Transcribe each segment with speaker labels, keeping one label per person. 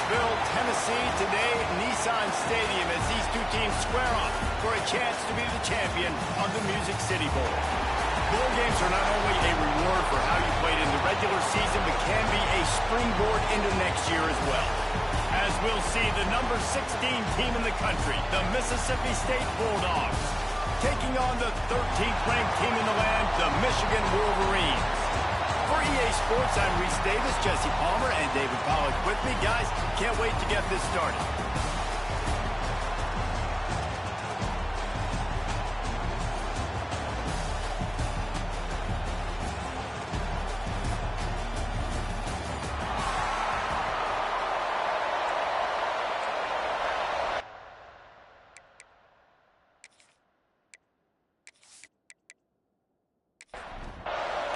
Speaker 1: Nashville, Tennessee, today at Nissan Stadium as these two teams square off for a chance to be the champion of the Music City Bowl. Bowl games are not only a reward for how you played in the regular season, but can be a springboard into next year as well. As we'll see, the number 16 team in the country, the Mississippi State Bulldogs, taking on the 13th ranked team in the land, the Michigan Wolverines. For EA Sports, I'm Reese Davis, Jesse Palmer, and David Pollack with me. Guys, can't wait to get this started.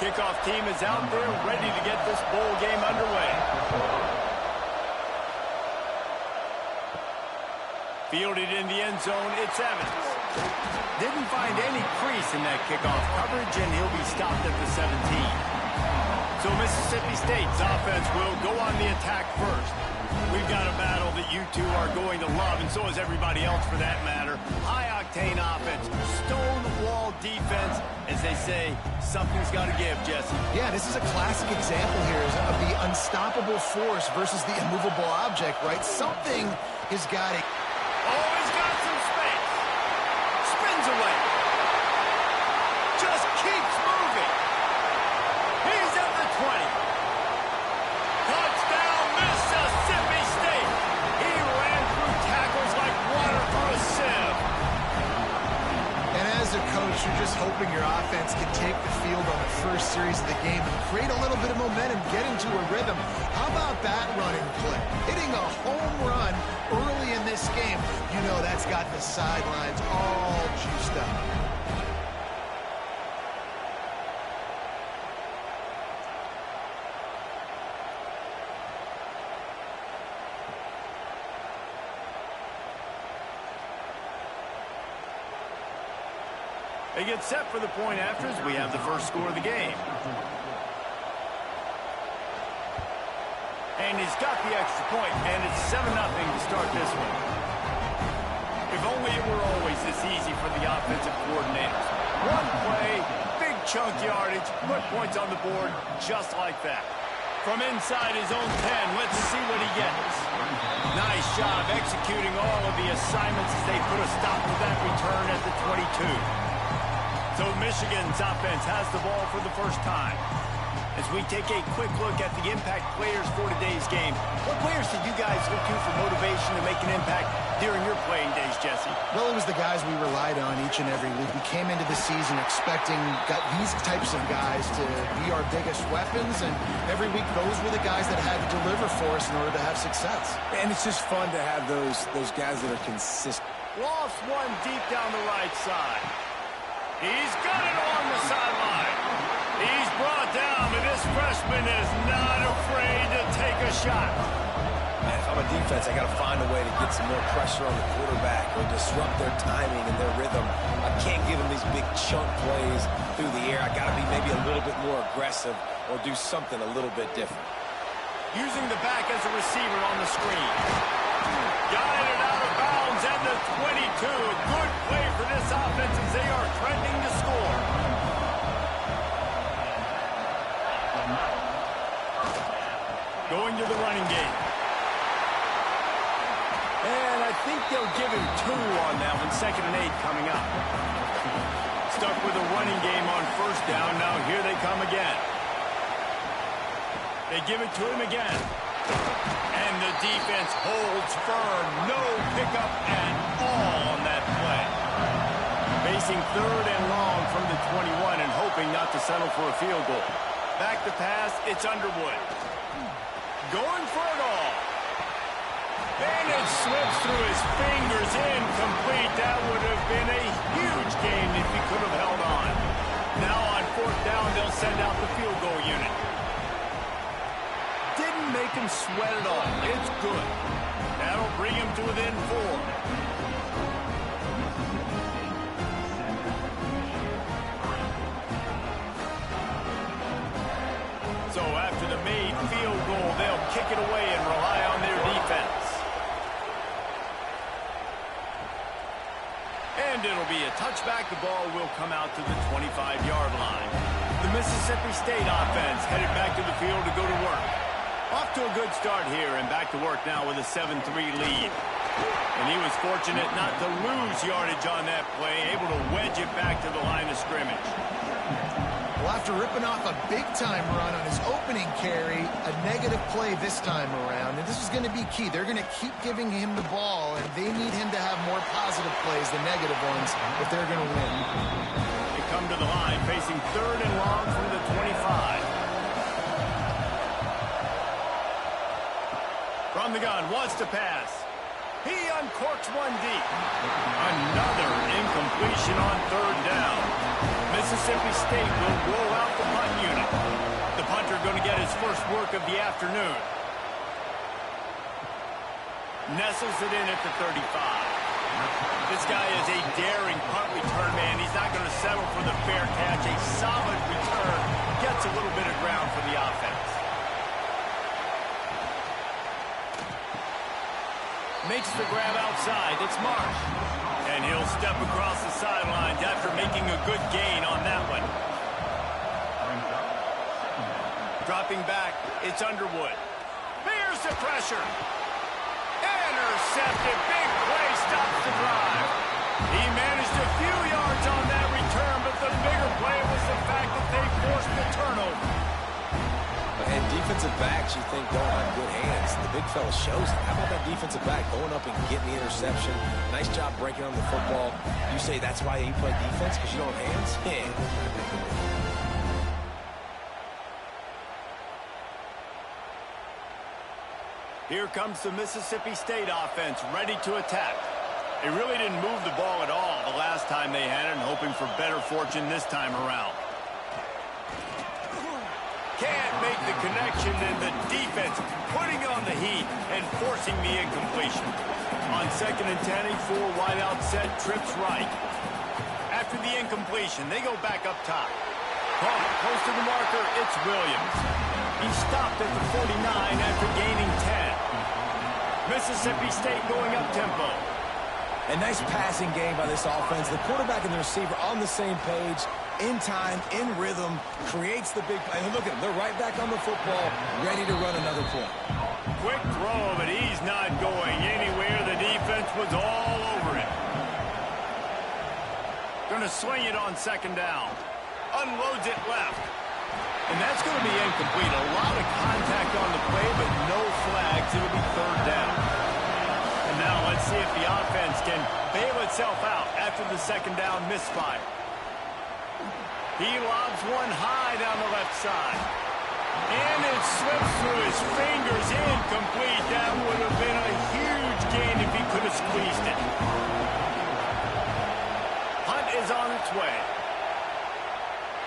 Speaker 1: Kickoff team is out there ready to get this bowl game underway. Fielded in the end zone, it's Evans. Didn't find any crease in that kickoff coverage, and he'll be stopped at the 17. So Mississippi State's offense will go on the attack first. We've got a battle that you two are going to love, and so is everybody else for that matter. High-octane offense, stone-wall defense. As they say, something's got to give, Jesse.
Speaker 2: Yeah, this is a classic example here of the unstoppable force versus the immovable object, right? Something has got to...
Speaker 1: Oh, he's got some space. Spins away. Just keeps moving. He's at the 20. Touchdown, Mississippi State. He ran through tackles like water through a sieve.
Speaker 2: And as a coach, you're just hoping your offense can take the field on the first series of the game and create a little bit of momentum, get into a rhythm. How about that running play? Hitting a home run early in this game. You know that's got the sidelines all juiced up.
Speaker 1: They get set for the point afters. We have the first score of the game. And he's got the extra point, and it's 7-0 to start this one. If only it were always this easy for the offensive coordinators. One play, big chunk yardage, put points on the board just like that. From inside his own 10, let's see what he gets. Nice job executing all of the assignments as they put a stop to that return at the 22. So Michigan's offense has the ball for the first time. As we take a quick look at the impact players for today's game, what players did you guys look to for motivation to make an impact during your playing days, Jesse?
Speaker 2: Well, it was the guys we relied on each and every week. We came into the season expecting these types of guys to be our biggest weapons, and every week those were the guys that had to deliver for us in order to have success.
Speaker 3: And it's just fun to have those guys that are consistent.
Speaker 1: Lost one deep down the right side. He's got it along the sideline. He's brought down, and this freshman is not afraid to take a shot.
Speaker 3: Man, if I'm a defense, I got to find a way to get some more pressure on the quarterback or disrupt their timing and their rhythm. I can't give them these big chunk plays through the air. I got to be maybe a little bit more aggressive or do something a little bit different.
Speaker 1: Using the back as a receiver on the screen. Got it out of bounds at the 22. A good play for this offense as they are threatening to score. Going to the running game. And I think they'll give him 2 on that one. 2nd and 8 coming up. Stuck with a running game on first down. Now here they come again. They give it to him again. And the defense holds firm. No pickup at all on that play. Facing 3rd and long from the 21 and hoping not to settle for a field goal. Back to pass, it's Underwood. Going for it all. And it slips through his fingers, incomplete. That would have been a huge gain if he could have held on. Now on 4th down, they'll send out the field goal unit. Didn't make him sweat at all. It's good. That'll bring him to within 4. So after the made field goal, they'll kick it away and rely on their defense. And it'll be a touchback. The ball will come out to the 25-yard line. The Mississippi State offense headed back to the field to go to work. Off to a good start here, and back to work now with a 7-3 lead. And he was fortunate not to lose yardage on that play, able to wedge it back to the line of scrimmage.
Speaker 2: Well, after ripping off a big-time run on his opening carry, a negative play this time around, and this is going to be key. They're going to keep giving him the ball, and they need him to have more positive plays than negative ones if they're going to win.
Speaker 1: They come to the line, facing 3rd and long from the 25. From the gun, wants to pass. He uncorks one deep. Another incompletion on 3rd down. Mississippi State will roll out the punt unit. The punter going to get his first work of the afternoon. Nestles it in at the 35. This guy is a daring punt return man. He's not going to settle for the fair catch. A solid return. Gets a little bit of ground for the offense. Makes the grab outside. It's Marsh. And he'll step across the sidelines after making a good gain on that one. Dropping back, it's Underwood. There's the pressure. Intercepted. Big play stops the drive. He managed a few yards on that return, but the bigger play was the fact that they forced the turnover.
Speaker 3: And defensive backs, you think, don't have good hands. The big fella shows it. How about that defensive back going up and getting the interception? Nice job breaking on the football. You say that's why you play defense, because you don't have hands? Yeah.
Speaker 1: Here comes the Mississippi State offense, ready to attack. They really didn't move the ball at all the last time they had it, and hoping for better fortune this time around. Can't make the connection, and the defense putting on the heat and forcing the incompletion. On 2nd and 10, a 4-wideout set, trips right. After the incompletion, they go back up top. Caught close to the marker, it's Williams. He stopped at the 49 after gaining 10. Mississippi State going up tempo.
Speaker 3: A nice passing game by this offense. The quarterback and the receiver on the same page, in time, in rhythm, creates the big play. Look at them. They're right back on the football, ready to run another point.
Speaker 1: Quick throw, but he's not going anywhere. The defense was all over it. Going to swing it on 2nd down. Unloads it left. And that's going to be incomplete. A lot of contact on the play, but no flags. It'll be 3rd down. And now let's see if the offense can bail itself out after the 2nd down misfire. He lobs one high down the left side. And it slips through his fingers. Incomplete. That would have been a huge gain if he could have squeezed it. Hunt is on its way.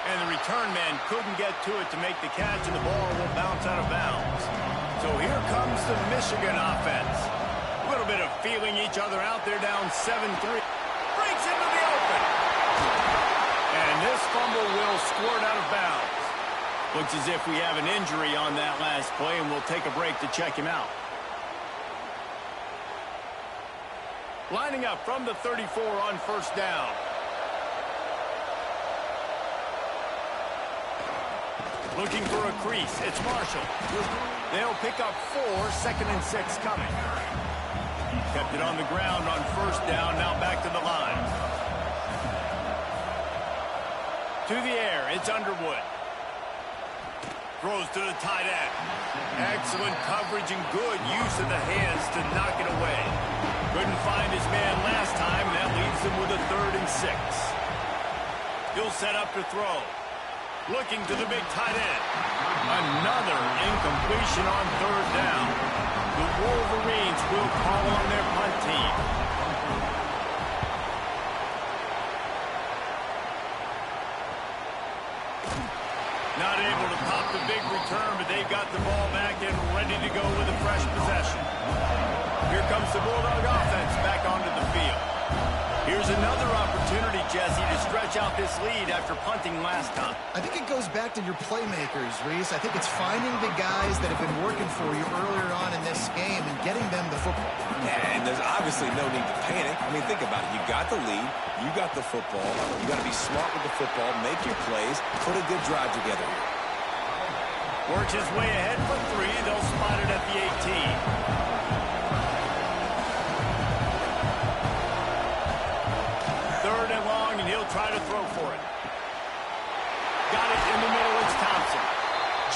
Speaker 1: And the return man couldn't get to it to make the catch, and the ball will bounce out of bounds. So here comes the Michigan offense. A little bit of feeling each other out there, down 7-3. Breaks into the open. And this fumble will squirt out of bounds. Looks as if we have an injury on that last play, and we'll take a break to check him out. Lining up from the 34 on 1st down. Looking for a crease. It's Marshall. They'll pick up 4, 2nd and 6 coming. Kept it on the ground on 1st down, now back to the line. To the air, it's Underwood. Throws to the tight end. Excellent coverage and good use of the hands to knock it away. Couldn't find his man last time, and that leaves him with a 3rd and 6. He'll set up to throw. Looking to the big tight end. Another incompletion on 3rd down. The Wolverines will call on their punt team. Not able to pop the big return, but they've got the ball back and ready to go with a fresh possession. Here comes the Bulldog offense back onto the field. Here's another opportunity, Jesse, to stretch stretch out this lead after punting last time?
Speaker 2: I think it goes back to your playmakers, Reese. I think it's finding the guys that have been working for you earlier on in this game and getting them the football.
Speaker 3: Yeah, and there's obviously no need to panic. I mean, think about it. You got the lead. You got the football. You got to be smart with the football, make your plays, put a good drive together here.
Speaker 1: Works his way ahead for 3. They'll spot it at the 18. Third and long, and he'll try to throw for it. Got it in the middle. It's Thompson.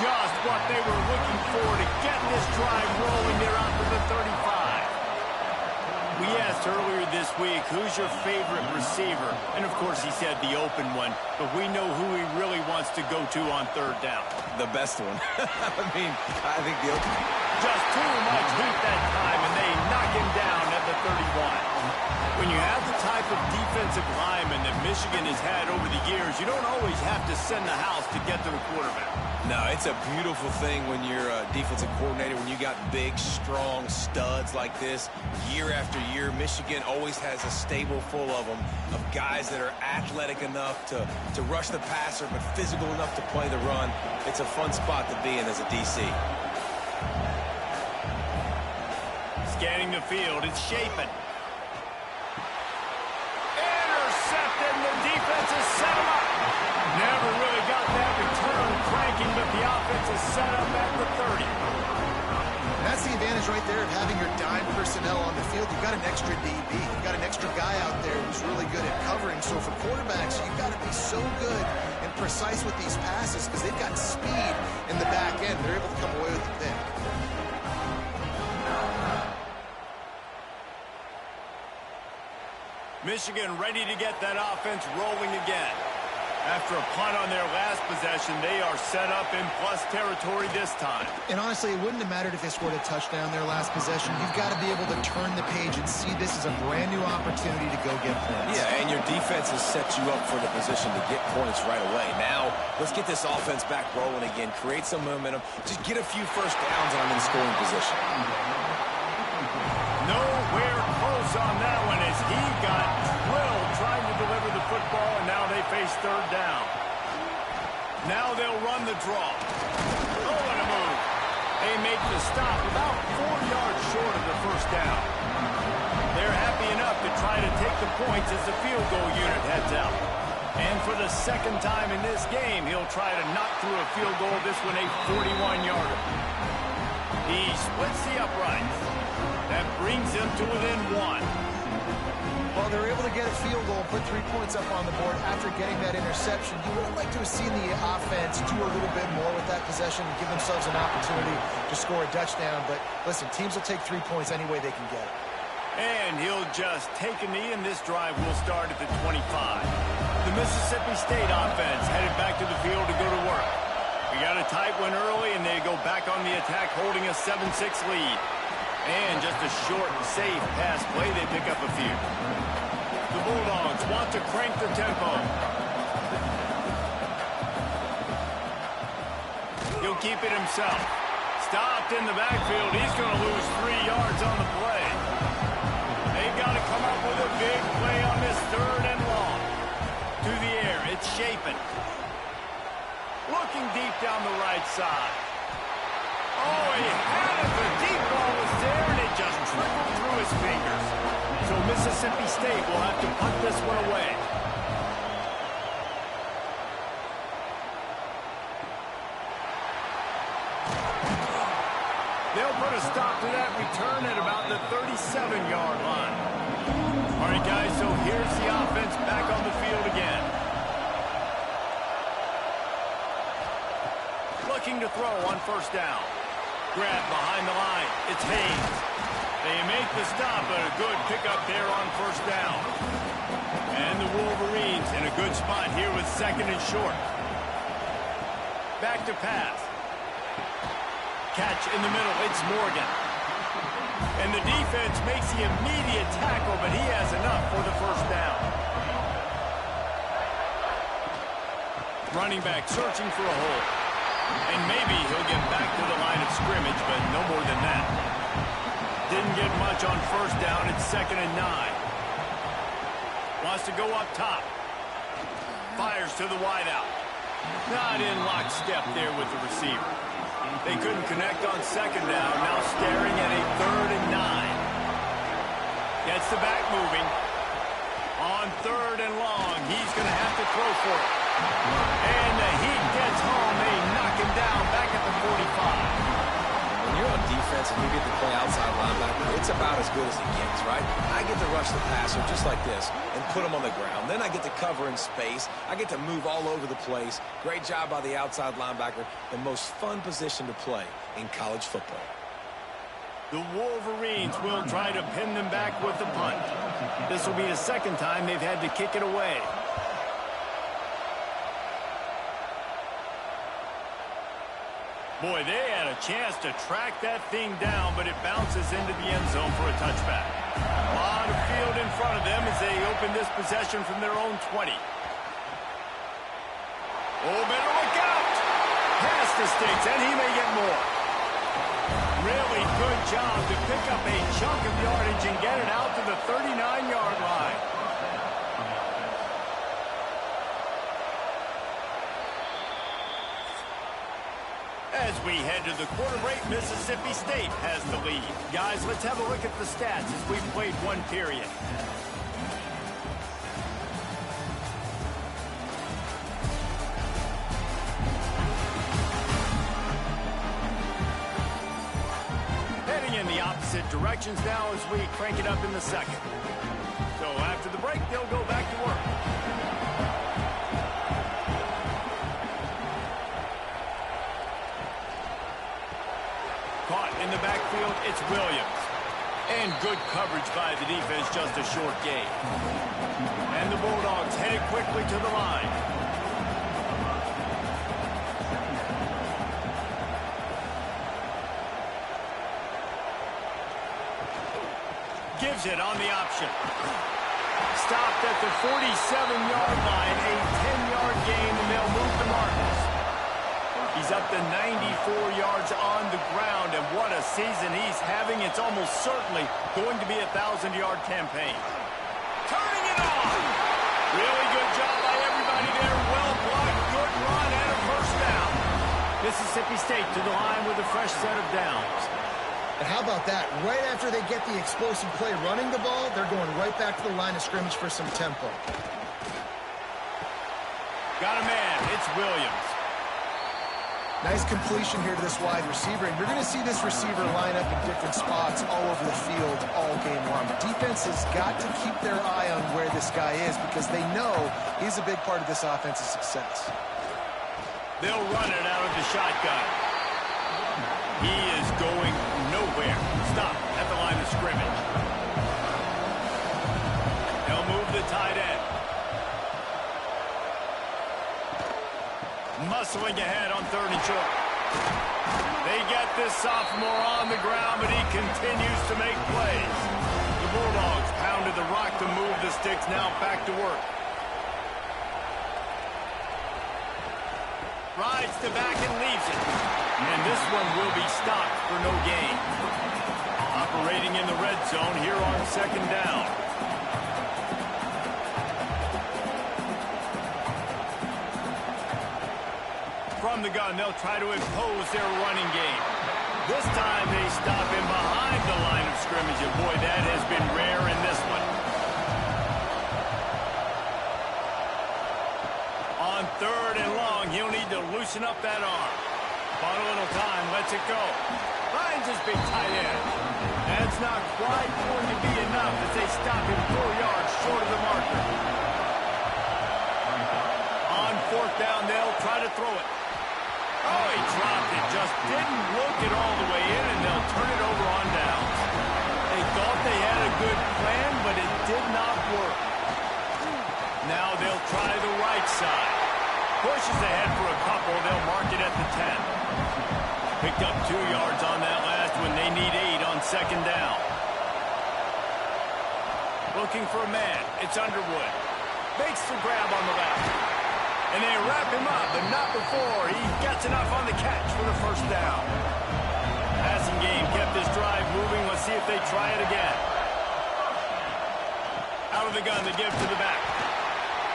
Speaker 1: Just what they were looking for to get this drive rolling. They're out to the 35. We asked earlier this week, who's your favorite receiver? And, of course, he said the open one. But we know who he really wants to go to on third down.
Speaker 3: The best one. I mean, I think the open.
Speaker 1: Just too much heat that time, and they knock him down at the 31. When you have the type of defensive lineman that Michigan has had over the years, you don't always have to send the house to get to the quarterback.
Speaker 3: No, it's a beautiful thing when you're a defensive coordinator, when you got big, strong studs like this. Year after year, Michigan always has a stable full of them, of guys that are athletic enough to rush the passer, but physical enough to play the run. It's a fun spot to be in as a DC.
Speaker 1: Scanning the field, it's Shapen. Intercepted, the defense has set him up. Never really got that return cranking, but the offense is set up at the 30.
Speaker 2: That's the advantage right there of having your dime personnel on the field. You've got an extra DB. You've got an extra guy out there who's really good at covering. So for quarterbacks, you've got to be so good and precise with these passes because they've got speed in the back end. They're able to come away with the pick.
Speaker 1: Michigan ready to get that offense rolling again. After a punt on their last possession, they are set up in plus territory this time.
Speaker 2: And honestly, it wouldn't have mattered if they scored a touchdown their last possession. You've got to be able to turn the page and see this as a brand new opportunity to go get points.
Speaker 3: Yeah, and your defense has set you up for the position to get points right away. Now, let's get this offense back rolling again, create some momentum, just get a few first downs and I'm in scoring position.
Speaker 1: Nowhere close on that one as he got drilled trying to deliver the football, and now they face third down. Now they'll run the draw. Oh, what a move. They make the stop about 4 yards short of the first down. They're happy enough to try to take the points as the field goal unit heads out. And for the second time in this game, he'll try to knock through a field goal, this one a 41-yarder. He splits the uprights. That brings them to within 1.
Speaker 2: Well, they're able to get a field goal and put 3 points up on the board after getting that interception. You would have liked to have seen the offense do a little bit more with that possession and give themselves an opportunity to score a touchdown. But listen, teams will take 3 points any way they can get it.
Speaker 1: And he'll just take a knee, and this drive will start at the 25. The Mississippi State offense headed back to the field to go to work. We got a tight one early, and they go back on the attack, holding a 7-6 lead. And just a short, safe pass play, they pick up a few. The Bulldogs want to crank the tempo. He'll keep it himself. Stopped in the backfield. He's going to lose 3 yards on the play. They've got to come up with a big play on this third and long. To the air, it's Shapen. Looking deep down the right side. Oh, he had it. The deep ball was there, and it just trickled through his fingers. So Mississippi State will have to punt this one away. They'll put a stop to that return at about the 37-yard line. All right, guys, so here's the offense back on the field again. Looking to throw on first down. Grab behind the line. It's Hayes. They make the stop, but a good pickup there on first down. And the Wolverines in a good spot here with second and short. Back to pass. Catch in the middle. It's Morgan. And the defense makes the immediate tackle, but he has enough for the first down. Running back searching for a hole. And maybe he'll get back to the line of scrimmage, but no more than that. Didn't get much on first down. It's 2nd and 9. Wants to go up top. to the wideout. Not in lockstep there with the receiver. They couldn't connect on second down. Now staring at a 3rd and 9. Gets the back moving. On 3rd and long, he's going to have to throw for it. And the heat gets home. They knock him down back at the 45.
Speaker 3: When you're on defense and you get to play outside linebacker, it's about as good as it gets, right? I get to rush the passer just like this and put him on the ground. Then I get to cover in space. I get to move all over the place. Great job by the outside linebacker. The most fun position to play in college football.
Speaker 1: The Wolverines will try to pin them back with the punt. This will be the 2nd time they've had to kick it away. Boy, they had a chance to track that thing down, but it bounces into the end zone for a touchback. A lot of field in front of them as they open this possession from their own 20. Oh, better look out! Past the sticks, and he may get more. Really good job to pick up a chunk of yardage and get it out to the 39-yard line. As we head to the quarter break, Mississippi State has the lead. Guys, let's have a look at the stats as we've played one period. Heading in the opposite directions now as we crank it up in the 2nd. So after the break, they'll go back to work. Caught in the backfield, it's Williams. And good coverage by the defense, just a short gain. And the Bulldogs headed quickly to the line. Gives it on the option. Stopped at the 47-yard line, a 10-yard gain, and they'll move the markers. He's up to 94 yards on the ground, and what a season he's having. It's almost certainly going to be a 1,000-yard campaign. Turning it on! Really good job by everybody there. Well blocked, good run, and a 1st down. Mississippi State to the line with a fresh set of downs.
Speaker 2: And how about that? Right after they get the explosive play running the ball, they're going right back to the line of scrimmage for some tempo.
Speaker 1: Got a man. It's Williams.
Speaker 2: Nice completion here to this wide receiver, and you're going to see this receiver line up in different spots all over the field all game long. The defense has got to keep their eye on where this guy is because they know he's a big part of this offense's success.
Speaker 1: They'll run it out of the shotgun. He is going nowhere. Stop at the line of scrimmage. They'll move the tight end. Muscling ahead on 3rd and short. They get this sophomore on the ground, but he continues to make plays. The Bulldogs pounded the rock to move the sticks, now back to work. Rides to back and leaves it. And this one will be stopped for no gain. Operating in the red zone here on 2nd down. From the gun, they'll try to impose their running game. This time they stop him behind the line of scrimmage, and boy, that has been rare in this one. On 3rd and long, he'll need to loosen up that arm. Bought a little time, lets it go. Finds his big tight end. That's not quite going to be enough as they stop him 4 yards short of the marker. On 4th down, they'll try to throw it. Oh, he dropped it. Just didn't look it all the way in, and they'll turn it over on downs. They thought they had a good plan, but it did not work. Now they'll try the right side. Pushes ahead for a couple. They'll mark it at the 10. Picked up 2 yards on that last one. They need 8 on 2nd down. Looking for a man. It's Underwood. Makes the grab on the left. And they wrap him up, but not before he gets enough on the catch for the 1st down. Passing game kept this drive moving. Let's see if they try it again. Out of the gun, they give to the back.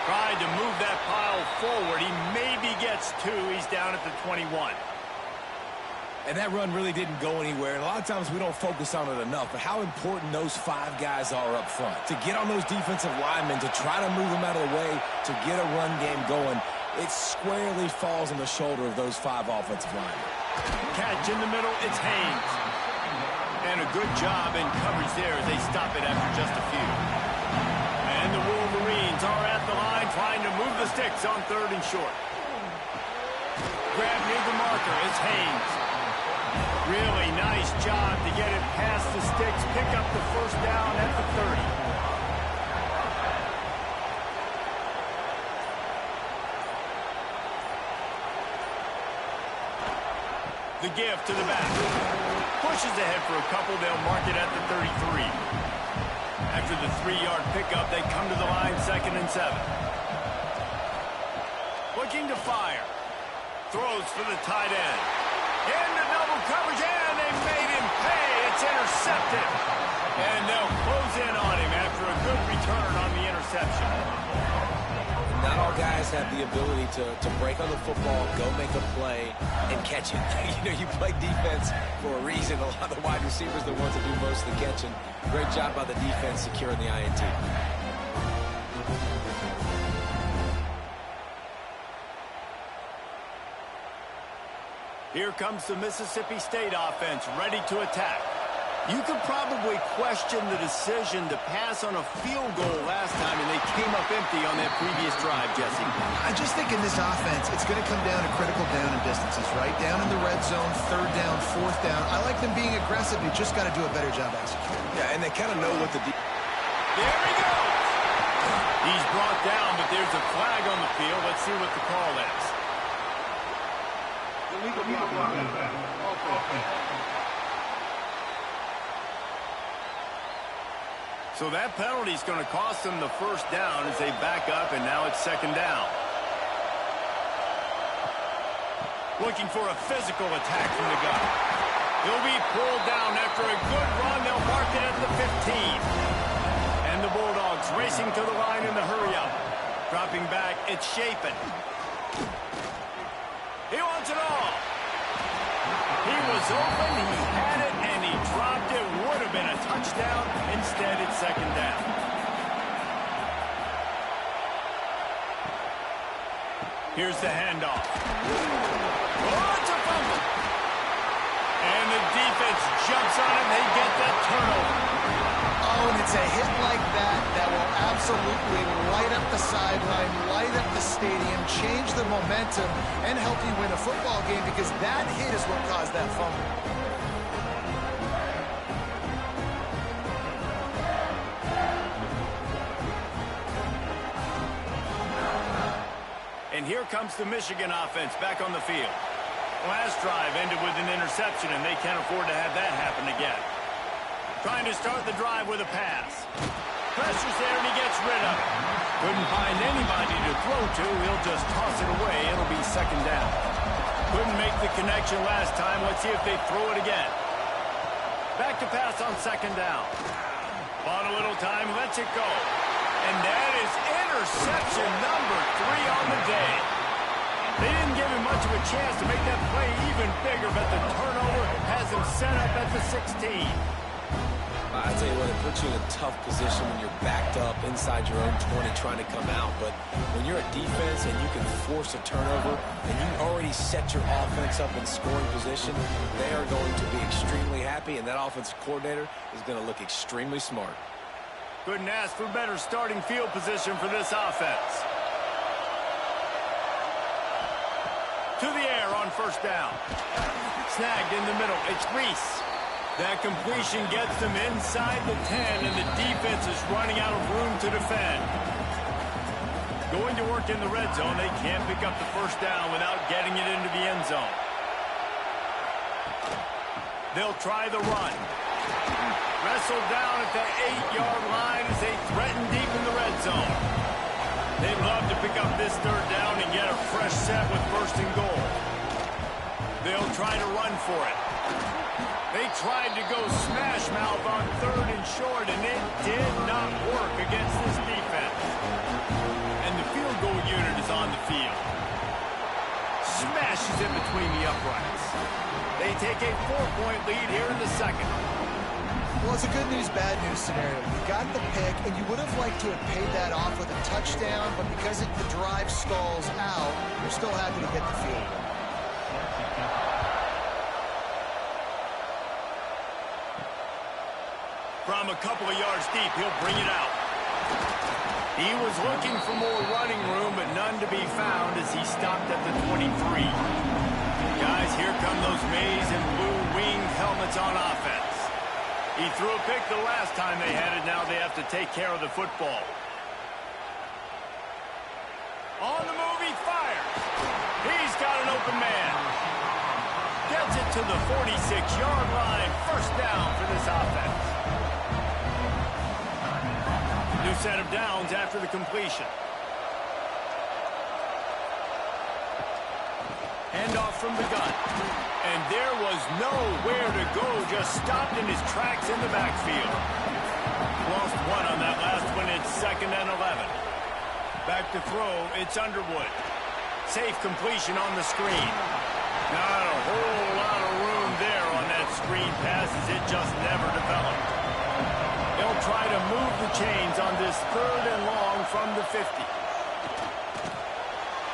Speaker 1: Tried to move that pile forward. He maybe gets 2. He's down at the 21.
Speaker 3: And that run really didn't go anywhere. And a lot of times we don't focus on it enough, but how important those 5 guys are up front. To get on those defensive linemen, to try to move them out of the way, to get a run game going, it squarely falls on the shoulder of those 5 offensive linemen.
Speaker 1: Catch in the middle, it's Haynes. And a good job in coverage there as they stop it after just a few. And the Wolverines are at the line trying to move the sticks on 3rd and short. Grab near the marker, it's Haynes. Really nice job to get it past the sticks, pick up the first down at the 30. The give to the back. Pushes ahead for a couple. They'll mark it at the 33. After the 3-yard pickup, they come to the line 2nd and 7. Looking to fire. Throws for the tight end. Into double coverage, and they made him pay. It's intercepted. And they'll close in on him after a good return on the interception.
Speaker 3: Not all guys have the ability to break on the football, go make a play, and catch it. You play defense for a reason. A lot of the wide receivers are the ones that do most of the catching. Great job by the defense securing the INT.
Speaker 1: Here comes the Mississippi State offense, ready to attack. You could probably question the decision to pass on a field goal last time, and they came up empty on that previous drive, Jesse.
Speaker 2: I just think in this offense, it's going to come down to critical down and distances, right? Down in the red zone, 3rd down, 4th down. I like them being aggressive. You just got to do a better job executing.
Speaker 3: Yeah, and they kind of know what the...
Speaker 1: There he goes! He's brought down, but there's a flag on the field. Let's see what the call is. So that penalty is going to cost them the first down as they back up, and now it's 2nd down. Looking for a physical attack from the gun. He'll be pulled down after a good run. They'll mark it at the 15. And the Bulldogs racing to the line in the hurry-up. Dropping back, it's Chapin. He wants it all. He was open, he had it, and he dropped it. Would have been a touchdown. Instead, it's 2nd down. Here's the handoff. Oh, it's a fumble. And the defense jumps on it. They get that turnover.
Speaker 2: Oh, and it's a hit like that will absolutely light up the sideline, light up the stadium, change the momentum, and help you win a football game, because that hit is what caused that fumble.
Speaker 1: And here comes the Michigan offense back on the field. Last drive ended with an interception, and they can't afford to have that happen again. Trying to start the drive with a pass. Pressure's there, and he gets rid of it. Couldn't find anybody to throw to. He'll just toss it away. It'll be 2nd down. Couldn't make the connection last time. Let's see if they throw it again. Back to pass on 2nd down. Bought a little time, lets it go. And that is interception number 3 on the day. They didn't give him much of a chance to make that play even bigger, but the turnover has him set up at the 16.
Speaker 3: I tell you what, it puts you in a tough position when you're backed up inside your own 20 trying to come out. But when you're a defense and you can force a turnover and you already set your offense up in scoring position, they are going to be extremely happy, and that offensive coordinator is going to look extremely smart.
Speaker 1: Couldn't ask for better starting field position for this offense. To the air on 1st down. Snagged in the middle. It's Reese. That completion gets them inside the 10, and the defense is running out of room to defend. Going to work in the red zone. They can't pick up the first down without getting it into the end zone. They'll try the run. Wrestled down at the 8-yard line as they threaten deep in the red zone. They'd love to pick up this 3rd down and get a fresh set with 1st and goal. They'll try to run for it. They tried to go smash mouth on 3rd and short, and it did not work against this defense. And the field goal unit is on the field. Smashes in between the uprights. They take a 4-point lead here in the second.
Speaker 2: Well, it's a good news, bad news scenario. You got the pick, and you would have liked to have paid that off with a touchdown, but because the drive stalls out, you're still happy to get the field goal.
Speaker 1: From a couple of yards deep, he'll bring it out. He was looking for more running room, but none to be found as he stopped at the 23. Guys, here come those maize and blue winged helmets on offense. He threw a pick the last time they had it. Now they have to take care of the football. On the move, he fires. He's got an open man. Gets it to the 46-yard line. First down for this offense. New set of downs after the completion. Handoff from the gun. And there was nowhere to go. Just stopped in his tracks in the backfield. Lost one on that last one. It's 2nd and 11. Back to throw. It's Underwood. Safe completion on the screen. Not a whole lot of room there on that screen pass as it just never developed. They'll try to move the chains on this 3rd and long from the 50.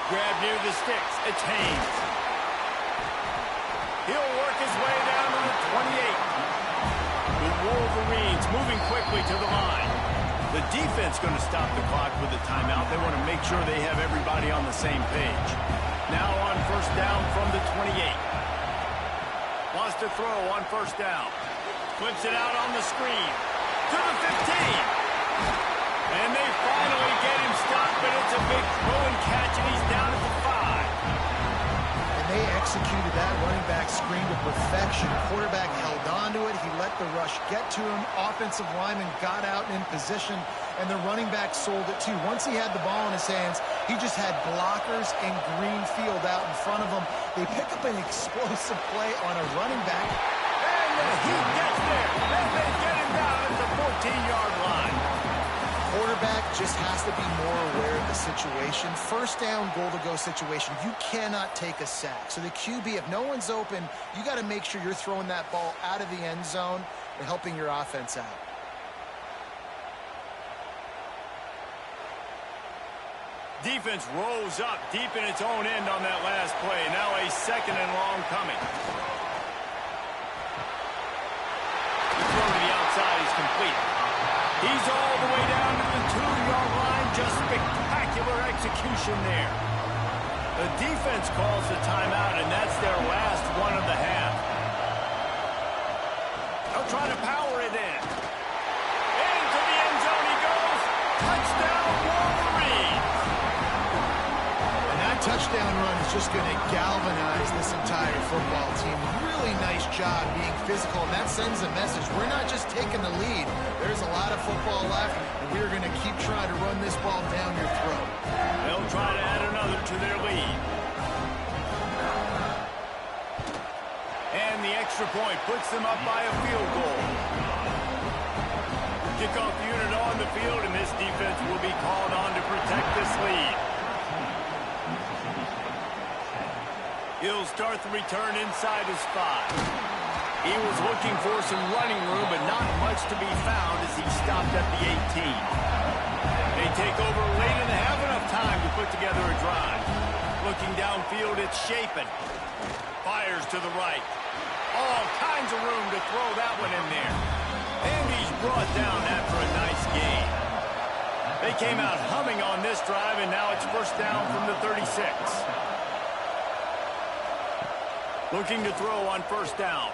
Speaker 1: Grab near the sticks. It's Haynes. He'll work his way down to the 28. The Wolverines moving quickly to the line. The defense going to stop the clock with a timeout. They want to make sure they have everybody on the same page. Now on first down from the 28. Wants to throw on first down. Flips it out on the screen. To the 15. And they finally get him stopped, but it's a big throw and catch, and he's down at the 5.
Speaker 2: And they executed that running back screen to perfection. Quarterback held on to it. He let the rush get to him. Offensive lineman got out and in position, and the running back sold it too. Once he had the ball in his hands, he just had blockers and green field out in front of him. They pick up an explosive play on a running back.
Speaker 1: He gets there, and they get him down at the 14-yard line.
Speaker 2: Quarterback just has to be more aware of the situation. First down, goal-to-go situation. You cannot take a sack. So the QB, if no one's open, you got to make sure you're throwing that ball out of the end zone and helping your offense out.
Speaker 1: Defense rolls up deep in its own end on that last play. Now a 2nd and long coming. Throw to the outside is complete. He's all the way down to the 2-yard line. Just spectacular execution there. The defense calls the timeout, and that's their last one of the half. They'll try to power it in. Into the end zone he goes. Touchdown, Wolverines.
Speaker 2: And that touchdown run is just going to galvanize this entire football team. Really nice job being physical, and that sends a message. We're not just taking the lead. There's a lot of football left, and we're going to keep trying to run this ball down your throat.
Speaker 1: They'll try to add another to their lead. And the extra point puts them up by a field goal. Kickoff unit on the field, and this defense will be called on to protect this lead. He'll start the return inside his 5. He was looking for some running room, but not much to be found as he stopped at the 18. They take over late in the half, enough time to put together a drive. Looking downfield, it's Shapen. Fires to the right. All kinds of room to throw that one in there. And he's brought down after a nice gain. They came out humming on this drive, and now it's first down from the 36. Looking to throw on first down.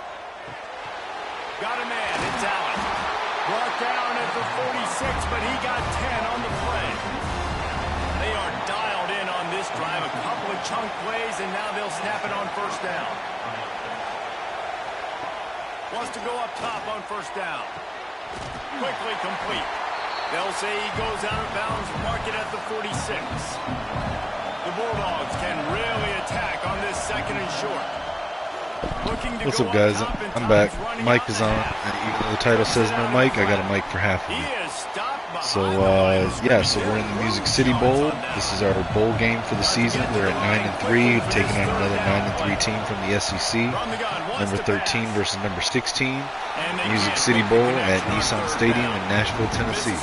Speaker 1: Got a man, it's Allen. Brought down at the 46, but he got 10 on the play. They are dialed in on this drive. A couple of chunk plays, and now they'll snap it on first down. Wants to go up top on first down. Quickly complete. They'll say he goes out of bounds, mark it at the 46. The Bulldogs can really attack on this 2nd and short.
Speaker 4: What's up, guys? I'm back. Mic is on. And even though the title says no mic, I got a mic for half of you. So, yeah, so we're in the Music City Bowl. This is our bowl game for the season. We're at 9-3, taking on another 9-3 team from the SEC. Number 13 versus number 16. Music City Bowl at Nissan Stadium in Nashville, Tennessee.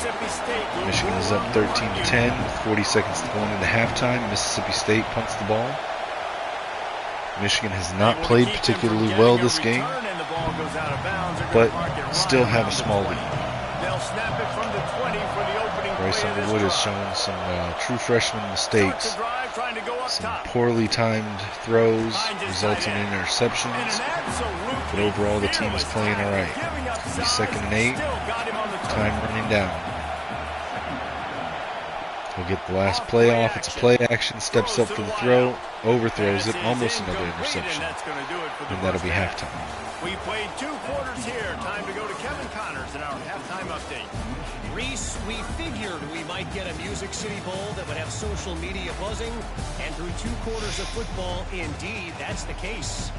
Speaker 4: Michigan is up 13-10, 40 seconds to go into halftime. Mississippi State punts the ball. Michigan has not played particularly well this game, but still have a small lead. Bryce Underwood has shown some true freshman mistakes, some poorly timed throws resulting in interceptions, but overall the team is playing all right. He's 2nd and 8, time running down. He'll get the last play off. It's a play action, steps up for the throw, overthrows it, almost another interception, and that'll be halftime.
Speaker 1: We played 2 quarters here. Time to go to Kevin Connors in our halftime update.
Speaker 5: Reese, we figured we might get a Music City Bowl that would have social media buzzing, and through 2 quarters of football, indeed, that's the case.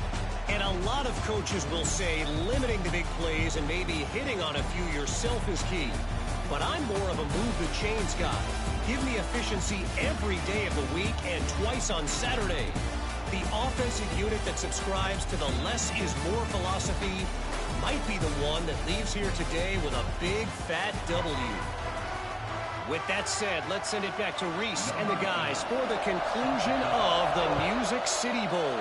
Speaker 5: And a lot of coaches will say limiting the big plays and maybe hitting on a few yourself is key. But I'm more of a move the chains guy. Give me efficiency every day of the week and twice on Saturday. The offensive unit that subscribes to the less is more philosophy might be the one that leaves here today with a big fat W. With that said, let's send it back to Reese and the guys for the conclusion of the Music City Bowl.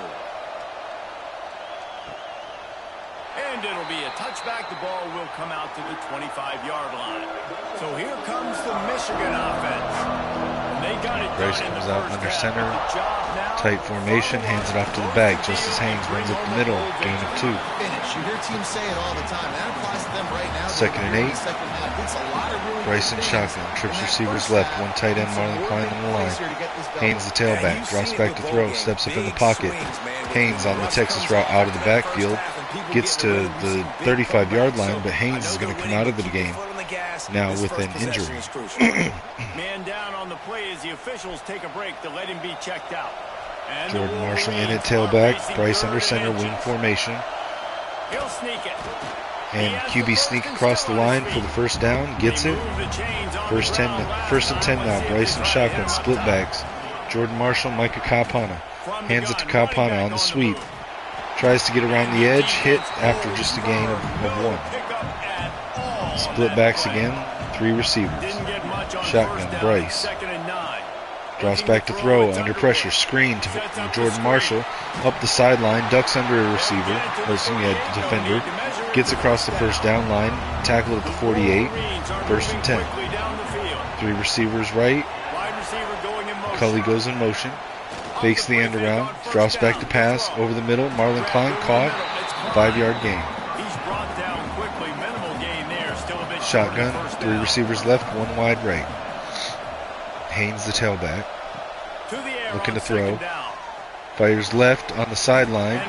Speaker 1: And it'll be a touchback. The ball will come out to the 25-yard line. So here comes the Michigan offense. And they got it.
Speaker 4: Bryce comes out under center. Tight formation, hands it off to the back. Justice Haynes runs up the middle. Gain of 2.
Speaker 2: Finish. You hear teams say it all the time. That applies to them right now.
Speaker 4: 2nd and 8. Bryce in shotgun. Trips receivers left. One tight end, Marlon Klein on the line. Haynes the tailback. Drops back to throw. Steps up in the pocket. Haynes on the Texas route out of the backfield. Gets to the 35-yard line, but Haynes is going to come out of the game now with an injury.
Speaker 1: Man down on the play as the officials take a break to let him be checked out. And
Speaker 4: Jordan Marshall in at tailback. Bryce under center, wing formation.
Speaker 1: He'll sneak it.
Speaker 4: And QB sneak across the line for the first down. Gets it. First and 10 now. Bryce and shotgun, split backs. Jordan Marshall, Micah Kapana. Hands it to Kapana on the sweep. Tries to get around the edge, hit after just a gain of 1. Split backs again, 3 receivers. Shotgun, Bryce. Drops back to throw, under pressure, screen to Jordan Marshall. Up the sideline, ducks under a receiver, defender. Gets across the first down line, tackled at the 48. 1st and 10. 3 receivers right. Cully goes in motion. Fakes the end around, drops back to pass, over the middle, Marlon Klein caught, 5-yard gain. Shotgun, 3 receivers left, 1 wide right. Haynes the tailback, looking to throw, fires left on the sideline,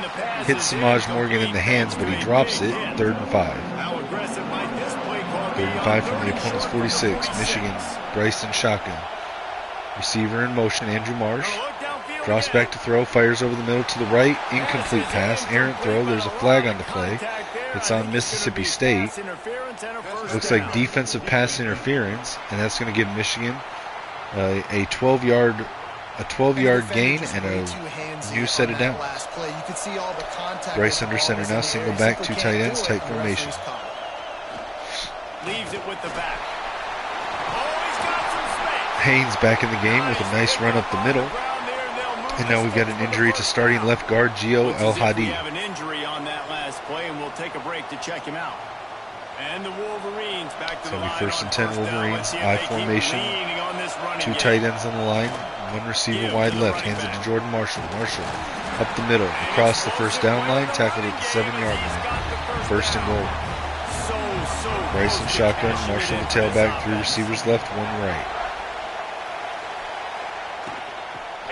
Speaker 4: hits Samaj Morgan in the hands, but he drops it, 3rd and 5. 3rd and 5 from the opponent's 46, Michigan, Bryson shotgun. Receiver in motion, Andrew Marsh. Drops back to throw, fires over the middle to the right, incomplete pass, errant throw, there's a flag on the play. It's on Mississippi State. Looks like defensive pass interference, and that's going to give Michigan a 12-yard gain and a new set of downs. Bryce under center now, single back, 2 tight ends, tight formation.
Speaker 1: Leaves it with the back.
Speaker 4: Haynes back in the game with a nice run up the middle. And now we've got an injury to starting left guard Gio El Hadi.
Speaker 1: We have an injury on that last play, and we'll take a break to check him out. And the Wolverines back to the line.
Speaker 4: 1st and 10 Wolverines, I formation. 2 tight ends on the line, 1 receiver wide left. Hands it to Jordan Marshall. Marshall up the middle, across the first down line, tackled at the 7-yard line. 1st and goal. Bryson shotgun, Marshall the tailback, 3 receivers left, 1 right.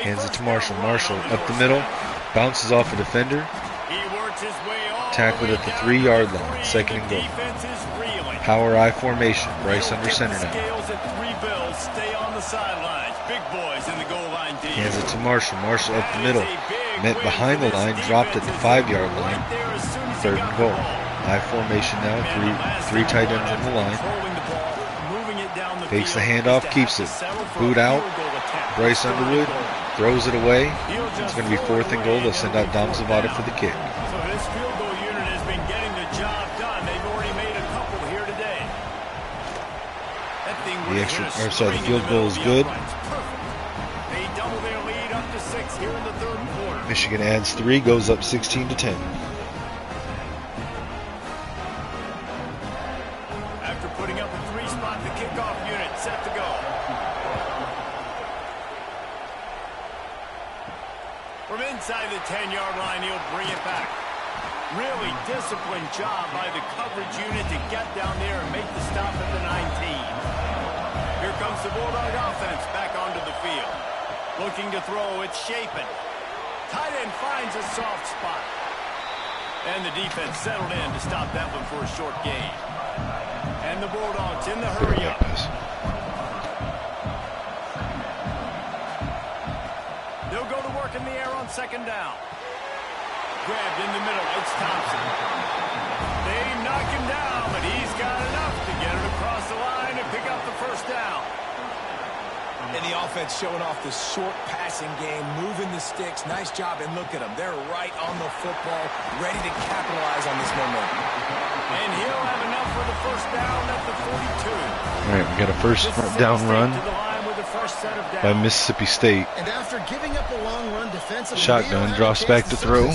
Speaker 4: Hands it to Marshall. Marshall up the middle, bounces off a defender, tackled at the 3-yard line, 2nd and goal. Power I formation, Bryce under center now. Hands it to Marshall. Marshall up the middle, met behind the line, dropped at the 5-yard line, 3rd and goal. I formation now, three tight ends on the line. Takes the handoff, keeps it. Boot out. Bryce Underwood throws it away. It's going to be 4th and goal. They'll send out Dom Zavada for the kick.
Speaker 1: So this field goal unit has been getting the job done. They've already made a couple here today.
Speaker 4: The field goal is good.
Speaker 1: They double their lead up to 6 here in the 3rd quarter.
Speaker 4: Michigan adds 3, goes up 16-10.
Speaker 1: After putting up a 3-spot, the kickoff unit set to go. From inside the 10-yard line, he'll bring it back. Really disciplined job by the coverage unit to get down there and make the stop at the 19. Here comes the Bulldog offense back onto the field. Looking to throw, it's Shapen. Tight end finds a soft spot. And the defense settled in to stop that one for a short gain. And the Bulldogs in the hurry up. They'll go to work in the air on 2nd down. Grabbed in the middle, it's Thompson. They knock him down, but he's got enough to get it across the line and pick up the 1st down.
Speaker 3: And the offense showing off the short passing game, moving the sticks. Nice job, and look at them. They're right on the football, ready to capitalize on this momentum.
Speaker 1: And he'll have enough for the 1st down at the 42.
Speaker 4: All right, we got a 1st down run by Mississippi State.
Speaker 2: And after giving up a long run defensively,
Speaker 4: shotgun, drops back to throw.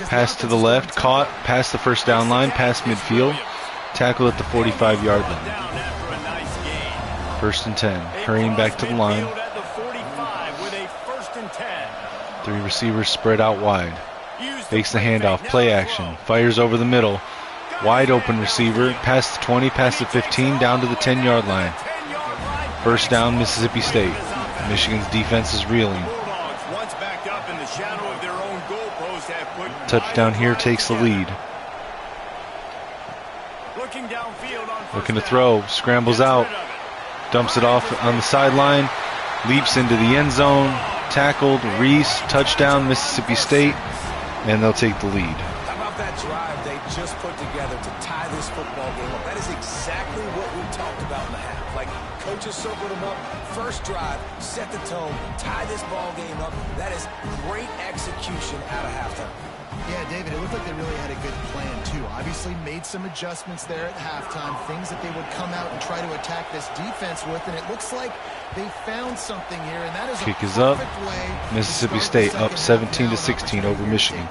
Speaker 4: Pass to the left, caught, past the 1st down line, past midfield. Tackle at the 45-yard line. 1st and 10. Hurrying back to the line. 3 receivers spread out wide. Takes the handoff, play action, fires over the middle. Wide open receiver, past the 20, past the 15, down to the 10-yard line. 1st down, Mississippi State. Michigan's defense is reeling. Touchdown here takes the lead. Looking to throw, scrambles out, dumps it off on the sideline, leaps into the end zone, tackled, Reese, touchdown, Mississippi State, and they'll take the lead.
Speaker 3: How about that drive they just put together to tie this football game up? That is exactly what we talked about in the half. Like, coaches circled them up, 1st drive, set the tone, tie this ball game up. That is great execution out of halftime.
Speaker 2: Yeah, David, it looked like they really had a good plan, too. Obviously made some adjustments there at halftime, things that they would come out and try to attack this defense with, and it looks like they found something here, and that is
Speaker 4: kick is up. Mississippi State up 17-16 over Michigan.